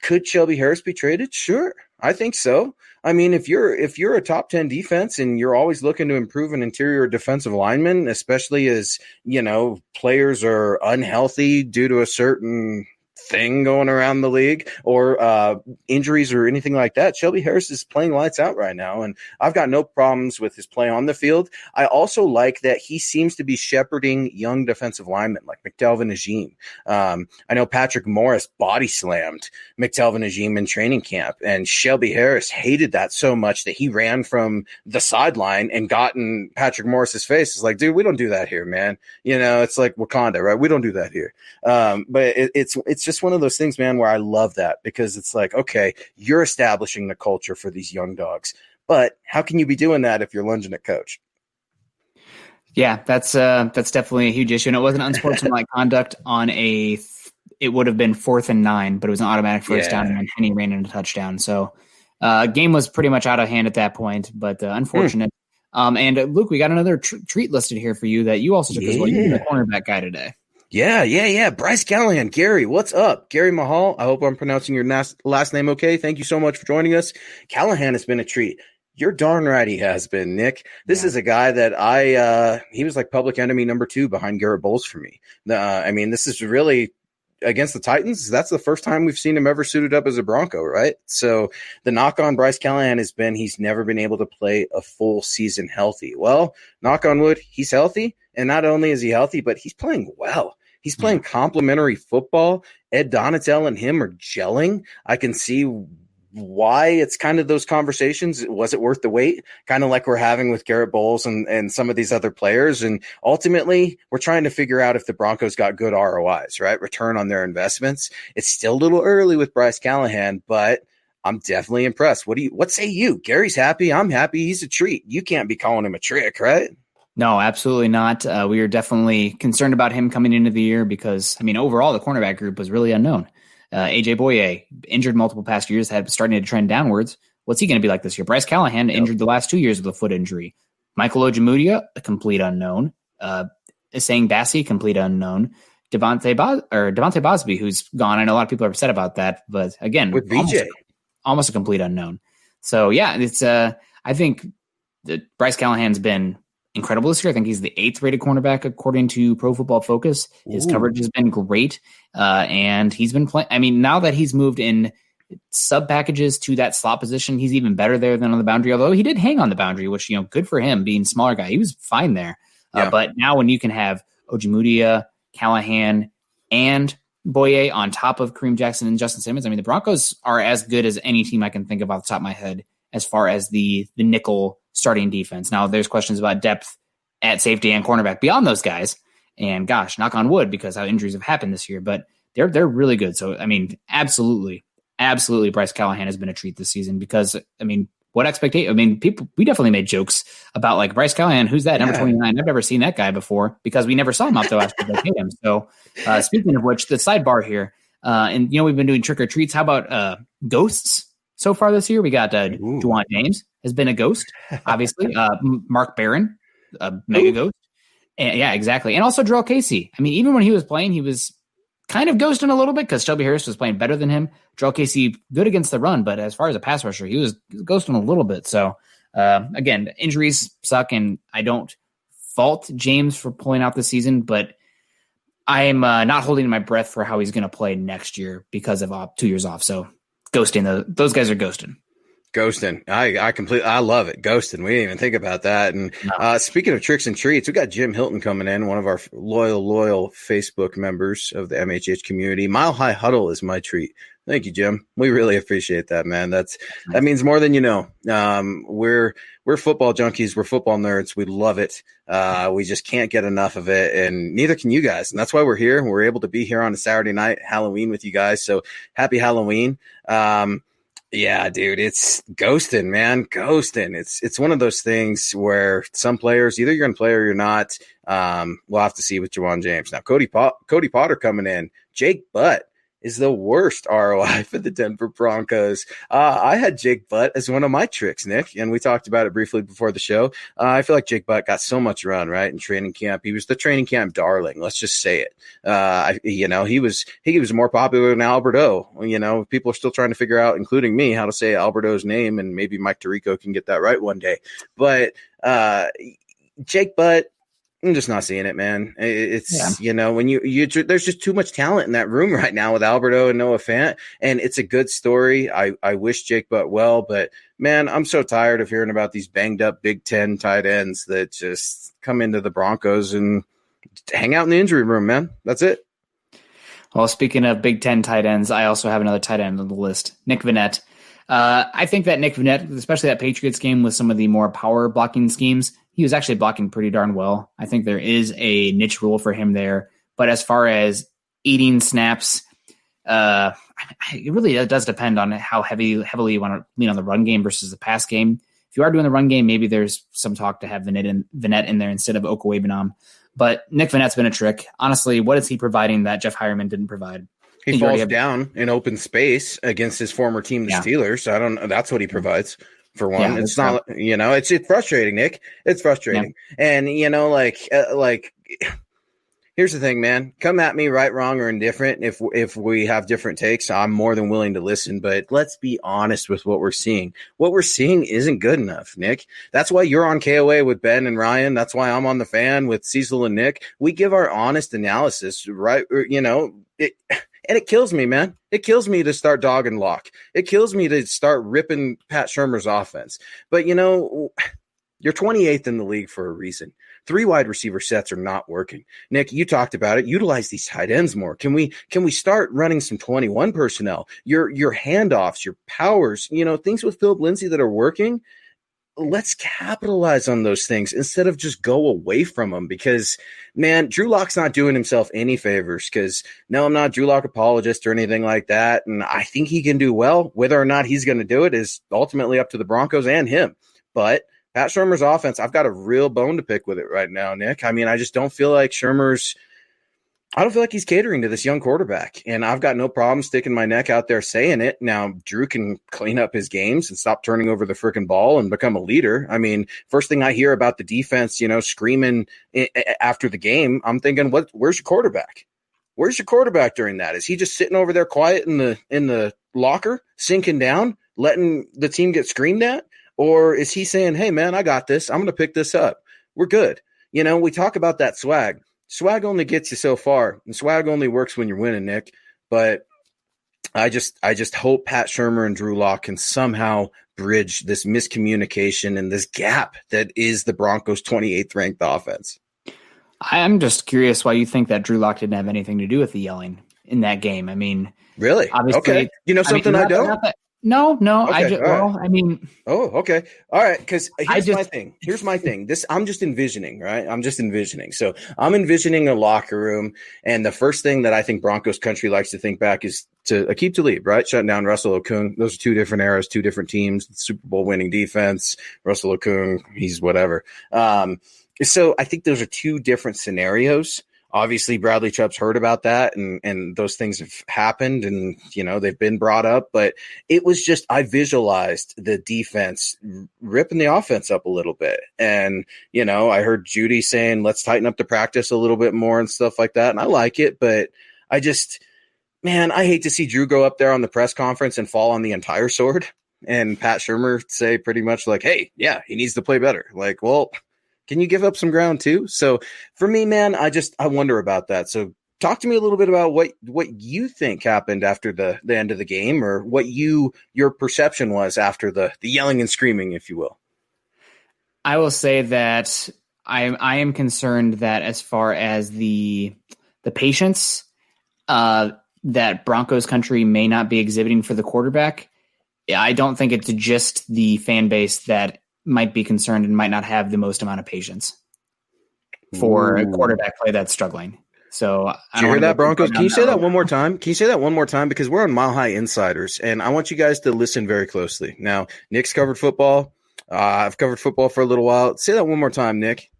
S3: could Shelby Harris be traded? Sure, I think so. I mean, if you're a top 10 defense and you're always looking to improve an interior defensive lineman, especially as players are unhealthy due to a certain thing going around the league or injuries or anything like that, Shelby Harris is playing lights out right now, and I've got no problems with his play on the field. I also like that he seems to be shepherding young defensive linemen like McTelvin Agim. I know Patrick Morris body slammed McTelvin Agim in training camp, and Shelby Harris hated that so much that he ran from the sideline and got in Patrick Morris's face. It's like, dude, we don't do that here, man. It's like Wakanda, right? We don't do that here. But it's just one of those things, man, where I love that because it's like, okay, you're establishing the culture for these young dogs, but how can you be doing that if you're lunging at coach?
S2: Yeah, that's definitely a huge issue. And it wasn't unsportsmanlike conduct on it would have been 4th and 9, but it was an automatic first down and Henny ran into a touchdown. So game was pretty much out of hand at that point, but unfortunate. And Luke, we got another treat listed here for you that you also took as well. You're the cornerback guy today.
S3: Yeah. Bryce Callahan. Gary, what's up? Gary Mahal. I hope I'm pronouncing your last name okay. Thank you so much for joining us. Callahan has been a treat. You're darn right he has been, Nick. This is a guy that he was like public enemy number 2 behind Garrett Bowles for me. I mean, this is really against the Titans. That's the first time we've seen him ever suited up as a Bronco, right? So the knock on Bryce Callahan has been he's never been able to play a full season healthy. Well, knock on wood, he's healthy. And not only is he healthy, but he's playing well. He's playing complementary football. Ed Donatel and him are gelling. I can see why it's kind of those conversations. Was it worth the wait? Kind of like we're having with Garrett Bowles and some of these other players. And ultimately, we're trying to figure out if the Broncos got good ROIs, right? Return on their investments. It's still a little early with Bryce Callahan, but I'm definitely impressed. What say you? Gary's happy. I'm happy. He's a treat. You can't be calling him a trick, right?
S2: No, absolutely not. We are definitely concerned about him coming into the year because, overall, the cornerback group was really unknown. AJ Boye, injured multiple past years, starting to trend downwards. What's he going to be like this year? Bryce Callahan, injured the last 2 years with a foot injury. Michael Jamudia, a complete unknown. Saying Bassie, complete unknown. Devontae Bosby, who's gone. I know a lot of people are upset about that, but again,
S3: with VJ.
S2: Almost a complete unknown. So yeah, it's I think that Bryce Callahan's been incredible this year. I think he's the 8th rated cornerback according to Pro Football Focus. His coverage has been great, and he's been playing. Now that he's moved in sub packages to that slot position, he's even better there than on the boundary. Although he did hang on the boundary, which good for him being a smaller guy. He was fine there. But now when you can have Ojemudia, Callahan, and Boye on top of Kareem Jackson and Justin Simmons, the Broncos are as good as any team I can think of off the top of my head as far as the nickel starting defense. Now, there's questions about depth at safety and cornerback beyond those guys. And gosh, knock on wood, because how injuries have happened this year. But they're really good. So, absolutely, Bryce Callahan has been a treat this season because, what expectation? We definitely made jokes about like Bryce Callahan, who's that, number 29? I've never seen that guy before because we never saw him out there after they paid him. So, speaking of which, the sidebar here, and we've been doing trick or treats. How about ghosts? So far this year, we got Juwan James has been a ghost, obviously. Mark Barron, a mega ghost. And, yeah, exactly. And also Jarrell Casey. Even when he was playing, he was kind of ghosting a little bit because Shelby Harris was playing better than him. Jarrell Casey, good against the run, but as far as a pass rusher, he was ghosting a little bit. So, again, injuries suck, and I don't fault James for pulling out this season, but I'm not holding my breath for how he's going to play next year because of 2 years off. So, ghosting, those guys are ghosting. I love it. Ghosting. We didn't even think about that. And speaking of tricks and treats, we got Jim Hilton coming in, one of our loyal Facebook members of the MHH community. Mile High Huddle is my treat. Thank you, Jim. We really appreciate that, man. That means more than you know. We're football junkies. We're football nerds. We love it. We just can't get enough of it, and neither can you guys. And that's why we're here. We're able to be here on a Saturday night, Halloween, with you guys. So happy Halloween. Yeah, dude, it's ghosting, man. Ghosting. It's one of those things where some players, either you're going to play or you're not. We'll have to see with Juwan James. Now, Cody Potter coming in. Jake Butt is the worst ROI for the Denver Broncos. I had Jake Butt as one of my tricks, Nick, and we talked about it briefly before the show. I feel like Jake Butt got so much run, right, in training camp. He was the training camp darling. Let's just say it. He was more popular than Alberto. People are still trying to figure out, including me, how to say Alberto's name, and maybe Mike Tirico can get that right one day. But Jake Butt, I'm just not seeing it, man. It's when you there's just too much talent in that room right now with Alberto and Noah Fant, and it's a good story. I wish Jake Butt well, but man, I'm so tired of hearing about these banged up Big Ten tight ends that just come into the Broncos and hang out in the injury room, man. That's it. Well, speaking of Big Ten tight ends, I also have another tight end on the list, Nick Vinnette. I think that Nick Vinnette, especially that Patriots game with some of the more power blocking schemes, he was actually blocking pretty darn well. I think there is a niche role for him there. But as far as eating snaps, it really does depend on how heavily you want to lean on the run game versus the pass game. If you are doing the run game, maybe there's some talk to have Vinnette in there instead of Okwuegbunam. But Nick Vinette's been a trick. Honestly, what is he providing that Jeff Hireman didn't provide?
S3: He falls down in open space against his former team, the Steelers. I don't know. That's what he provides. For one, it's not, it's frustrating, Nick. It's frustrating. Yeah. And, here's the thing, man. Come at me right, wrong, or indifferent. If we have different takes, I'm more than willing to listen. But let's be honest with what we're seeing. What we're seeing isn't good enough, Nick. That's why you're on KOA with Ben and Ryan. That's why I'm on the Fan with Cecil and Nick. We give our honest analysis, right? And it kills me, man. It kills me to start dog and lock. It kills me to start ripping Pat Shurmur's offense. But, you're 28th in the league for a reason. 3 wide receiver sets are not working. Nick, you talked about it. Utilize these tight ends more. Can we start running some 21 personnel? Your handoffs, your powers, things with Philip Lindsay that are working. Let's capitalize on those things instead of just go away from them, because, man, Drew Lock's not doing himself any favors, because, no, I'm not a Drew Lock apologist or anything like that, and I think he can do well. Whether or not he's going to do it is ultimately up to the Broncos and him. But Pat Shurmur's offense, I've got a real bone to pick with it right now, Nick. I mean, I just don't feel like I don't feel like he's catering to this young quarterback, and I've got no problem sticking my neck out there saying it. Now, Drew can clean up his games and stop turning over the freaking ball and become a leader. I mean, first thing I hear about the defense, screaming after the game, I'm thinking, where's your quarterback? Where's your quarterback during that? Is he just sitting over there quiet in the locker, sinking down, letting the team get screamed at? Or is he saying, hey, man, I got this. I'm going to pick this up. We're good. We talk about that swag. Swag only gets you so far, and swag only works when you're winning, Nick. But I just hope Pat Shurmur and Drew Lock can somehow bridge this miscommunication and this gap that is the Broncos' 28th ranked offense.
S2: I'm just curious why you think that Drew Lock didn't have anything to do with the yelling in that game. I mean,
S3: really? Okay. Something I don't?
S2: No.
S3: Okay, Oh, okay. All right. Because my thing. Here's my thing. I'm just envisioning, right? So I'm envisioning a locker room, and the first thing that I think Broncos country likes to think back is to Aqib Talib, right? Shutting down Russell Okung. Those are 2 different eras, 2 different teams. Super Bowl winning defense. Russell Okung, he's whatever. So I think those are 2 different scenarios. Obviously, Bradley Chubb's heard about that, and those things have happened, and, they've been brought up. But it was just, I visualized the defense ripping the offense up a little bit. And, I heard Judy saying, let's tighten up the practice a little bit more and stuff like that. And I like it, but I hate to see Drew go up there on the press conference and fall on the entire sword, and Pat Shurmur say pretty much like, hey, yeah, he needs to play better. Like, well, can you give up some ground too? So for me, man, I wonder about that. So talk to me a little bit about what you think happened after the end of the game, or what your perception was after the yelling and screaming, if you will.
S2: I will say that I am concerned that as far as the patience that Broncos country may not be exhibiting for the quarterback, I don't think it's just the fan base that might be concerned and might not have the most amount of patience for a quarterback play that's struggling. So
S3: I don't hear that, Broncos. Can you say that one more time? Because we're on Mile High Insiders, and I want you guys to listen very closely. Now, Nick's covered football. I've covered football for a little while. Say that one more time, Nick.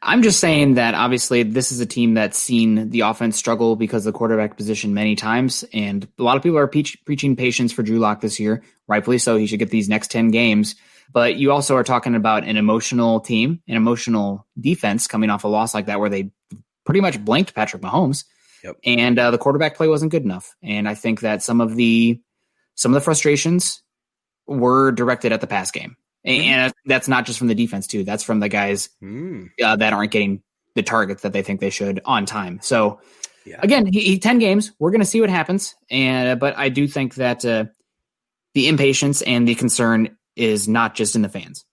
S2: I'm just saying that obviously this is a team that's seen the offense struggle because of the quarterback position many times, and a lot of people are preaching patience for Drew Lock this year. Rightfully so. He should get these next 10 games. But you also are talking about an emotional team, an emotional defense coming off a loss like that where they pretty much blanked Patrick Mahomes.
S3: Yep.
S2: And the quarterback play wasn't good enough. And I think that some of the frustrations were directed at the pass game. And that's not just from the defense, too. That's from the guys that aren't getting the targets that they think they should on time. So, Again, he 10 games. We're going to see what happens. But I do think that the impatience and the concern is not just in the fans.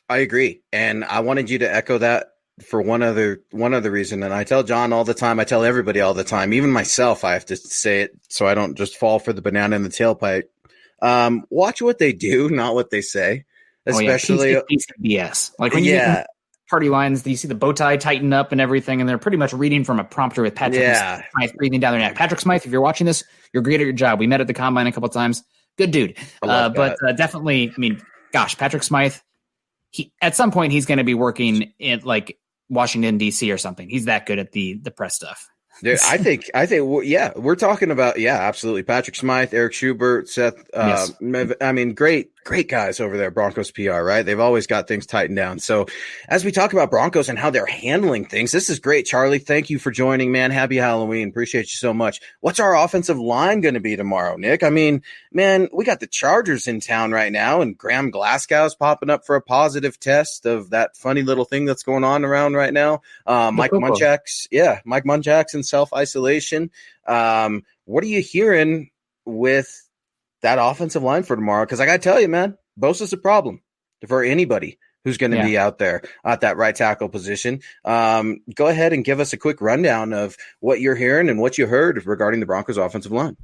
S3: I agree. And I wanted you to echo that for one other reason. And I tell John all the time, I tell everybody all the time, even myself, I have to say it so I don't just fall for the banana in the tailpipe. Watch what they do, not what they say. Especially
S2: BS. Like when you get party lines, you see the bow tie tighten up and everything, and they're pretty much reading from a prompter with Patrick Smythe breathing down their neck. Patrick Smythe, if you're watching this, you're great at your job. We met at the combine a couple of times. Good dude. But definitely, I mean, gosh, Patrick Smythe, at some point he's going to be working in like Washington, D.C. or something. He's that good at the press stuff.
S3: Dude, I think, we're talking about, absolutely. Patrick Smythe, Eric Schubert, Seth, I mean, great guys over there, Broncos PR, right? They've always got things tightened down. So as we talk about Broncos and how they're handling things, this is great. Charlie, thank you for joining, man. Happy Halloween. Appreciate you so much. What's our offensive line going to be tomorrow, Nick? I mean, man, we got the Chargers in town right now, and Graham Glasgow's popping up for a positive test of that funny little thing that's going on around right now. Mike Munchak's in self-isolation. What are you hearing with that offensive line for tomorrow? Because I got to tell you, man, Bosa's a problem for anybody. who's going to be out there at that right tackle position. Go ahead and give us a quick rundown of what you're hearing and what you heard regarding the Broncos offensive line.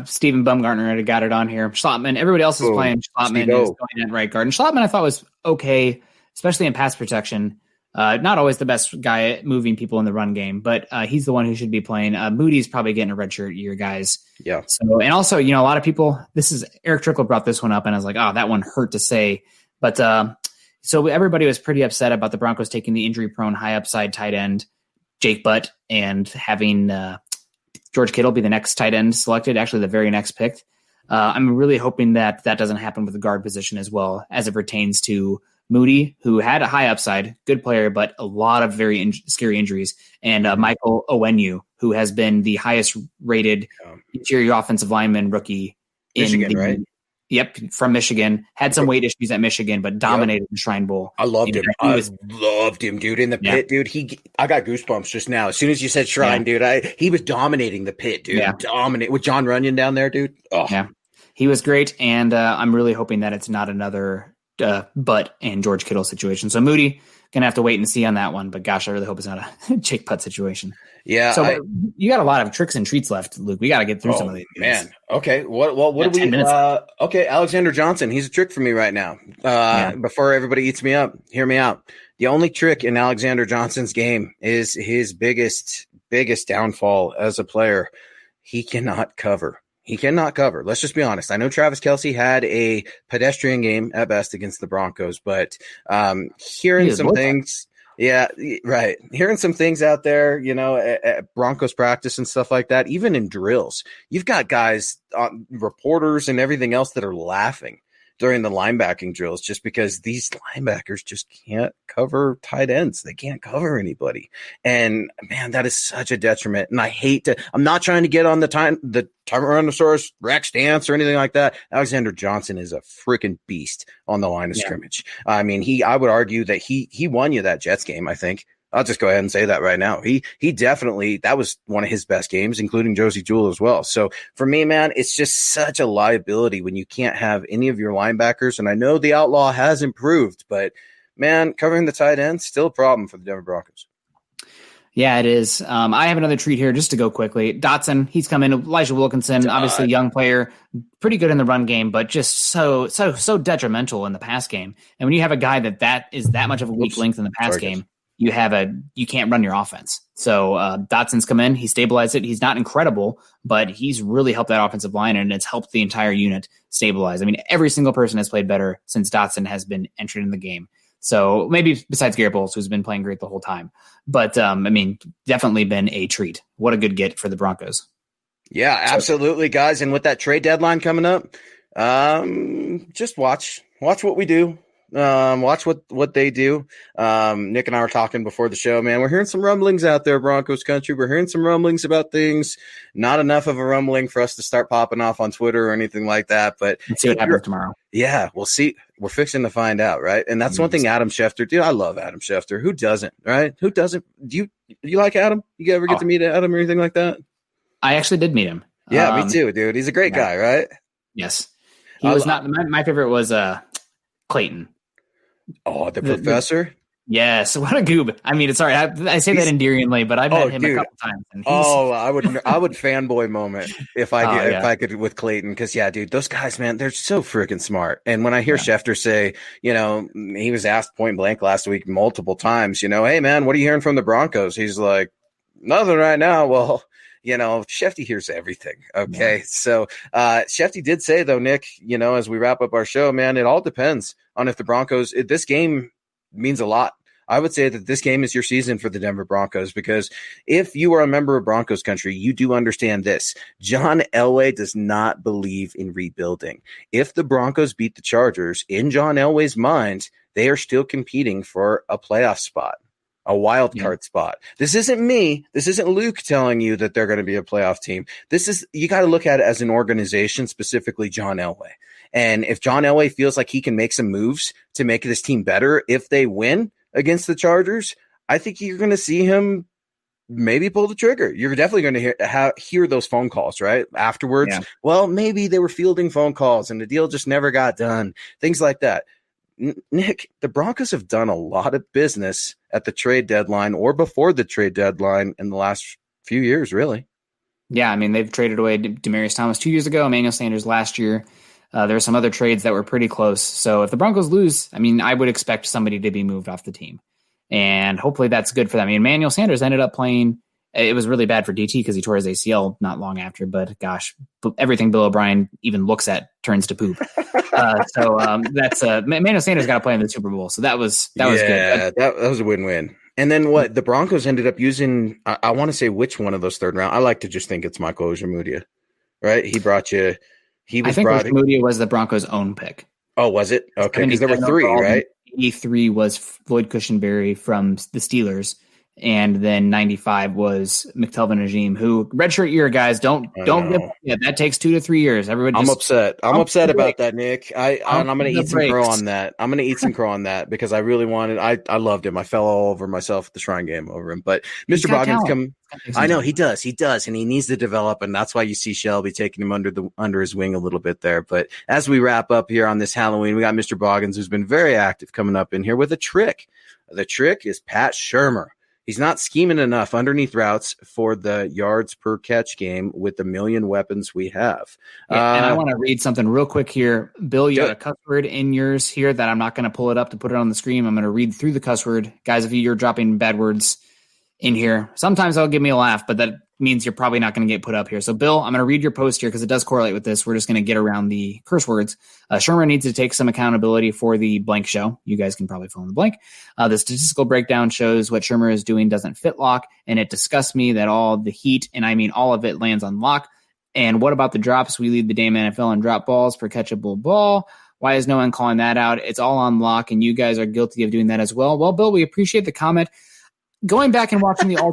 S2: Stephen Bumgarner already got it on here. Schlottman, everybody else is playing. Schlottman is going at right guard. And Schlottman I thought was okay, especially in pass protection. Not always the best guy at moving people in the run game, but he's the one who should be playing. Moody's probably getting a redshirt year, guys.
S3: Yeah.
S2: So, and also, a lot of people, Eric Trickle brought this one up, and I was like, oh, that one hurt to say. But so everybody was pretty upset about the Broncos taking the injury-prone, high-upside tight end, Jake Butt, and having George Kittle be the next tight end selected, actually the very next pick. I'm really hoping that doesn't happen with the guard position as well, as it pertains to Moody, who had a high upside, good player, but a lot of very scary injuries, and Michael Onwenu, who has been the highest rated interior offensive lineman rookie
S3: Michigan, right?
S2: Yep, from Michigan. Had some weight issues at Michigan, but dominated the Shrine Bowl.
S3: I loved him. Loved him, dude. In the pit, dude. I got goosebumps just now. As soon as you said Shrine, dude, he was dominating the pit, dude. Yeah. Dominate with John Runyon down there, dude. Oh. Yeah, he was great, and I'm really hoping that it's not another Butt and George Kittle situation. So Moody gonna have to wait and see on that one. But gosh, I really hope it's not a Jake Butt situation. Yeah. So you got a lot of tricks and treats left, Luke. We got to get through some of these. Man. Okay. What do we? Okay. Alexander Johnson. He's a trick for me right now. Before everybody eats me up, hear me out. The only trick in Alexander Johnson's game is his biggest downfall as a player. He cannot cover. Let's just be honest. I know Travis Kelce had a pedestrian game at best against the Broncos, but hearing some things. Yeah, right. Hearing some things out there, at Broncos practice and stuff like that, even in drills, you've got guys, reporters and everything else that are laughing during the linebacking drills just because these linebackers just can't cover tight ends. They can't cover anybody. And man, that is such a detriment. And I'm not trying to get on the Tyrannosaurus Rex stance or anything like that. Alexander Johnson is a freaking beast on the line of scrimmage. I mean, I would argue that he won you that Jets game, I think. I'll just go ahead and say that right now. He definitely, that was one of his best games, including Josie Jewell as well. So for me, man, it's just such a liability when you can't have any of your linebackers. And I know the Outlaw has improved, but man, covering the tight end, still a problem for the Denver Broncos. Yeah, it is. I have another treat here just to go quickly. Dotson, he's come in. Elijah Wilkinson, obviously young player, pretty good in the run game, but just so detrimental in the pass game. And when you have a guy that is that much of a weak link in the pass game, you can't run your offense. So Dotson's come in, he stabilized it. He's not incredible, but he's really helped that offensive line, and it's helped the entire unit stabilize. I mean, every single person has played better since Dotson has been entered in the game. So maybe besides Garrett Bowles, who's been playing great the whole time. But, definitely been a treat. What a good get for the Broncos. Yeah, absolutely, guys. And with that trade deadline coming up, just watch what we do. Watch what they do. Nick and I were talking before the show, man. We're hearing some rumblings out there, Broncos country. We're hearing some rumblings about things. Not enough of a rumbling for us to start popping off on Twitter or anything like that. But let's see what happens tomorrow. Yeah, we'll see. We're fixing to find out, right? And that's one thing Adam Schefter, dude, I love Adam Schefter. Who doesn't, right? Who doesn't? Do you like Adam? You ever get to meet Adam or anything like that? I actually did meet him. Yeah, me too, dude. He's a great guy, right? Yes. He was not my favorite was Clayton. Oh, the professor? Yes. What a goob. I mean, sorry, I say that endearingly, but I've met him a couple times. And I would fanboy moment if I could with Clayton. Because, dude, those guys, man, they're so freaking smart. And when I hear Schefter say, he was asked point blank last week multiple times, hey, man, what are you hearing from the Broncos? He's like, nothing right now. Well, Shefty hears everything. Okay. Yeah. So, Shefty did say though, Nick, as we wrap up our show, man, it all depends on if the Broncos, this game means a lot. I would say that this game is your season for the Denver Broncos, because if you are a member of Broncos country, you do understand this. John Elway does not believe in rebuilding. If the Broncos beat the Chargers, in John Elway's mind, they are still competing for a playoff spot. A wild card spot. This isn't me. This isn't Luke telling you that they're going to be a playoff team. You got to look at it as an organization, specifically John Elway. And if John Elway feels like he can make some moves to make this team better if they win against the Chargers, I think you're going to see him maybe pull the trigger. You're definitely going to hear those phone calls, right? Afterwards. Yeah. Well, maybe they were fielding phone calls and the deal just never got done. Things like that. Nick, the Broncos have done a lot of business at the trade deadline or before the trade deadline in the last few years, really.
S2: Yeah, I mean, they've traded away Demaryius Thomas 2 years ago, Emmanuel Sanders last year. There are some other trades that were pretty close. So if the Broncos lose, I mean, I would expect somebody to be moved off the team. And hopefully that's good for them. I mean, Emmanuel Sanders ended up playing. It was really bad for DT because he tore his ACL not long after. But gosh, everything Bill O'Brien even looks at turns to poop. That's Emmanuel Sanders got to play in the Super Bowl. So that was good.
S3: Yeah, that was a win-win. And then what? The Broncos ended up using, I want to say which one of those third round. I like to just think it's Michael Jamudia, right? He brought you. I think
S2: Jamudia was the Broncos' own pick.
S3: Oh, was it? Okay, because there were 3, right?
S2: 83 was Floyd Cushenberry from the Steelers, and then 95 was McTelvin Najim, who redshirt year, guys. Don't get that takes 2 to 3 years. Everybody,
S3: I'm upset. I'm upset about that, Nick. I'm going to eat some crow on that. I'm going to eat some crow on that because I really wanted. I loved him. I fell all over myself at the Shrine Game over him. But Mr. Boggins I know he does, and he needs to develop, and that's why you see Shelby taking him under his wing a little bit there. But as we wrap up here on this Halloween, we got Mr. Boggins, who's been very active, coming up in here with a trick. The trick is Pat Shurmur. He's not scheming enough underneath routes for the yards per catch game with the million weapons we have.
S2: Yeah, and I want to read something real quick here. Bill, you got a cuss word in yours here that I'm not going to pull it up to put it on the screen. I'm going to read through the cuss word. Guys, if you're dropping bad words in here, sometimes that'll give me a laugh, but that means you're probably not going to get put up here. So, Bill, I'm going to read your post here because it does correlate with this. We're just going to get around the curse words. Shurmur needs to take some accountability for the blank show. You guys can probably fill in the blank. The statistical breakdown shows what Shurmur is doing doesn't fit lock, and it disgusts me that all the heat, and I mean all of it, lands on lock. And what about the drops? We lead the damn NFL in drop balls per catchable ball. Why is no one calling that out? It's all on lock, and you guys are guilty of doing that as well. Well, Bill, we appreciate the comment. Going back and watching the all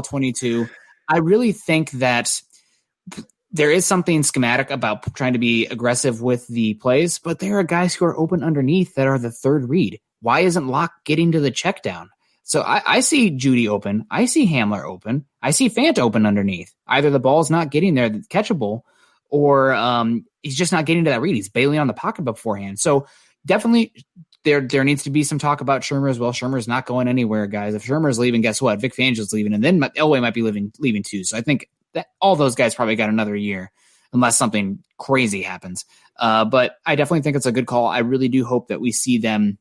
S2: 22, I really think that there is something schematic about trying to be aggressive with the plays, but there are guys who are open underneath that are the third read. Why isn't Locke getting to the check down? So I see Judy open. I see Hamler open. I see Fant open underneath. Either the ball's not getting there that's catchable, or he's just not getting to that read. He's bailing on the pocket beforehand. So definitely there needs to be some talk about Shurmur as well. Shurmur's not going anywhere, guys. If Shurmur's leaving, guess what? Vic Fangio's leaving, and then Elway might be leaving too. So I think that all those guys probably got another year unless something crazy happens. But I definitely think it's a good call. I really do hope that we see them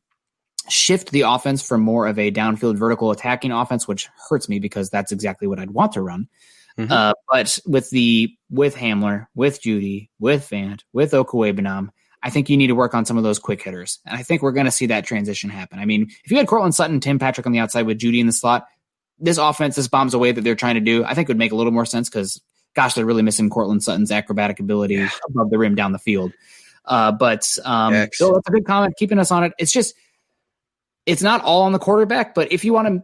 S2: shift the offense from more of a downfield vertical attacking offense, which hurts me because that's exactly what I'd want to run. Mm-hmm. But with Hamler, with Judy, with Fant, with Okwuegbunam, I think you need to work on some of those quick hitters. And I think we're going to see that transition happen. I mean, if you had Cortland Sutton, Tim Patrick on the outside with Judy in the slot, this offense, this bombs away that they're trying to do, I think would make a little more sense because, gosh, they're really missing Cortland Sutton's acrobatic ability above the rim down the field. So that's a good comment, keeping us on it. It's not all on the quarterback, but if you want to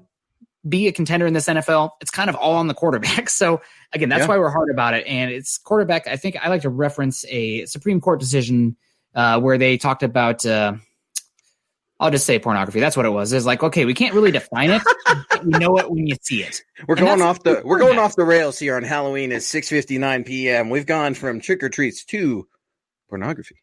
S2: be a contender in this NFL, it's kind of all on the quarterback. So again, that's why we're hard about it. And it's quarterback. I think I like to reference a Supreme Court decision where they talked about, I'll just say pornography. That's what it was. It's like, okay, we can't really define it. But you know it when you see it.
S3: We're going off the rails here on Halloween at 6:59 p.m. We've gone from trick or treats to pornography.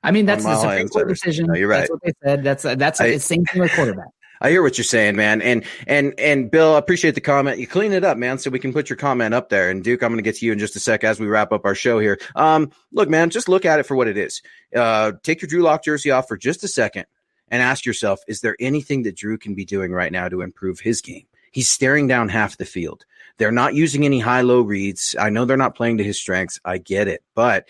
S2: I mean, that's the Supreme Court decision.
S3: No, you're right.
S2: That's what they said. That's the same thing with quarterback.
S3: I hear what you're saying, man. And Bill, I appreciate the comment. You clean it up, man, so we can put your comment up there. And Duke, I'm going to get to you in just a sec as we wrap up our show here. Look, man, just look at it for what it is. Take your Drew Lock jersey off for just a second and ask yourself, is there anything that Drew can be doing right now to improve his game? He's staring down half the field. They're not using any high-low reads. I know they're not playing to his strengths. I get it. But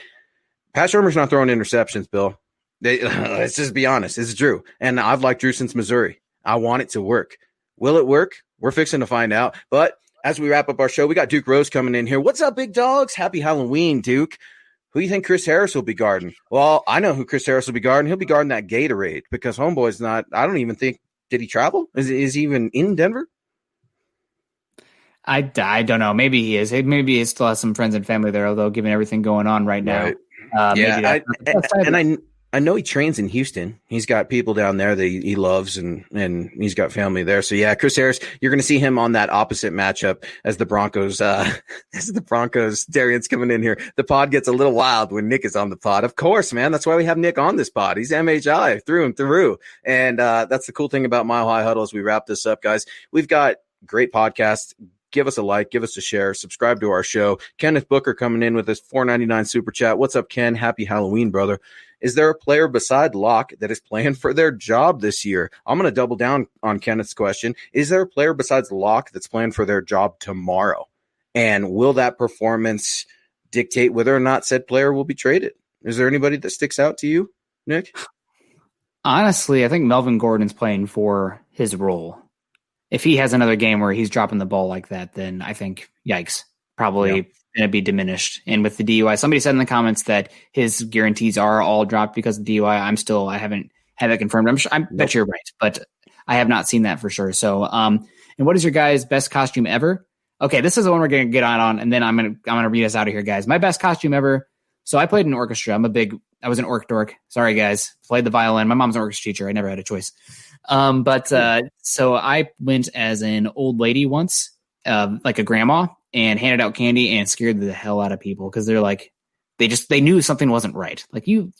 S3: Pat Shurmur's not throwing interceptions, Bill. Let's just be honest. It's Drew. And I've liked Drew since Missouri. I want it to work. Will it work? We're fixing to find out. But as we wrap up our show, we got Duke Rose coming in here. What's up, big dogs? Happy Halloween, Duke. Who do you think Chris Harris will be guarding? Well, I know who Chris Harris will be guarding. He'll be guarding that Gatorade because homeboy's not – I don't even think – did he travel? Is he even in Denver?
S2: I don't know. Maybe he is. Maybe he still has some friends and family there, although given everything going on right now.
S3: Right. I know he trains in Houston. He's got people down there that he loves, and he's got family there. So yeah, Chris Harris, you're going to see him on that opposite matchup as the Broncos. Darian's coming in here. The pod gets a little wild when Nick is on the pod. Of course, man. That's why we have Nick on this pod. He's MHI through and through. And that's the cool thing about Mile High Huddle as we wrap this up, guys. We've got great podcasts. Give us a like, give us a share, subscribe to our show. Kenneth Booker coming in with his $4.99 super chat. What's up, Ken? Happy Halloween, brother. Is there a player beside Locke that is playing for their job this year? I'm going to double down on Kenneth's question. Is there a player besides Locke that's playing for their job tomorrow? And will that performance dictate whether or not said player will be traded? Is there anybody that sticks out to you, Nick?
S2: Honestly, I think Melvin Gordon's playing for his role. If he has another game where he's dropping the ball like that, then I think, yikes, probably going to be diminished. And with the DUI, somebody said in the comments that his guarantees are all dropped because of DUI. I haven't had that confirmed. I bet you're right, but I have not seen that for sure. So, and what is your guys' best costume ever? Okay, this is the one we're going to get on, and then I'm going to read us out of here, guys. My best costume ever. So I played in an orchestra. I was an orc dork. Sorry, guys. Played the violin. My mom's an orchestra teacher. I never had a choice. So I went as an old lady once, like a grandma, and handed out candy and scared the hell out of people because they're like, they knew something wasn't right. Like you're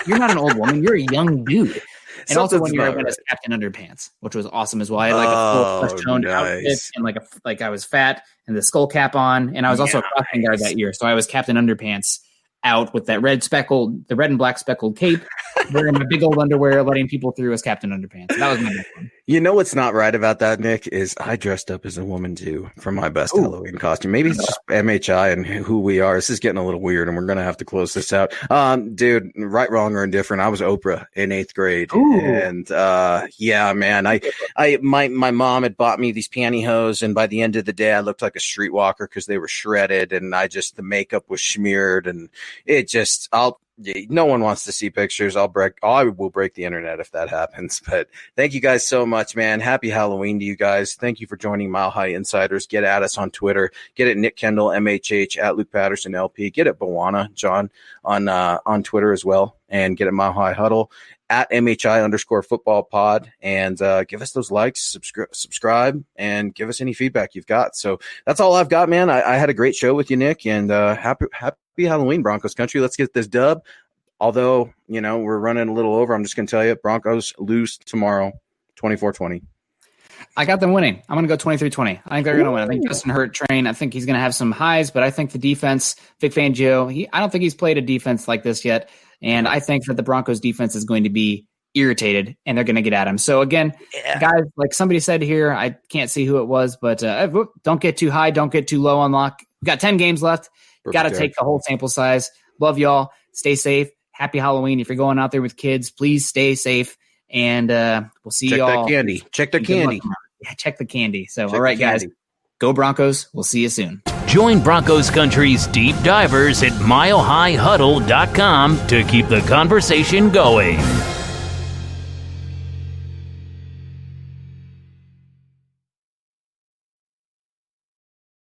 S2: not an old woman. You're a young dude. And also one year I went as Captain Underpants, which was awesome as well. I had like a full flesh-toned outfit and like I was fat and the skull cap on, and I was also a crossing guard that year, so I was Captain Underpants out with that the red and black speckled cape, wearing my big old underwear, letting people through as Captain Underpants. That was my best one.
S3: You know what's not right about that, Nick, is I dressed up as a woman too for my best Halloween costume. Maybe it's just MHI and who we are. This is getting a little weird, and we're gonna have to close this out. Dude, right, wrong, or indifferent. I was Oprah in 8th grade, and yeah, man, my mom had bought me these pantyhose, and by the end of the day, I looked like a streetwalker because they were shredded, and the makeup was smeared, and no one wants to see pictures. I will break the internet if that happens. But thank you guys so much, man. Happy Halloween to you guys. Thank you for joining Mile High Insiders. Get at us on Twitter. Get at Nick Kendell, MHH, at Luke Patterson, LP. Get at Bawana, John, on Twitter as well. And get at Mile High Huddle, at MHI_football pod. And give us those likes, subscribe, and give us any feedback you've got. So that's all I've got, man. I had a great show with you, Nick, and happy Halloween, Broncos country. Let's get this dub. Although, we're running a little over, I'm just going to tell you, Broncos lose tomorrow, 24-20.
S2: I got them winning. I'm going to go 23-20. I think they're going to win. I think Justin Hurt train. I think he's going to have some highs, but I think the defense, Vic Fangio, I don't think he's played a defense like this yet. And I think that the Broncos defense is going to be irritated, and they're going to get at him. So again, guys, like somebody said here, I can't see who it was, but don't get too high, don't get too low on lock. We've got 10 games left. Got to take the whole sample size. Love y'all. Stay safe. Happy Halloween. If you're going out there with kids, please stay safe. And we'll see y'all.
S3: Check the candy.
S2: Yeah, check the candy. So, all right, guys. Go Broncos. We'll see you soon.
S7: Join Broncos Country's deep divers at milehighhuddle.com to keep the conversation going.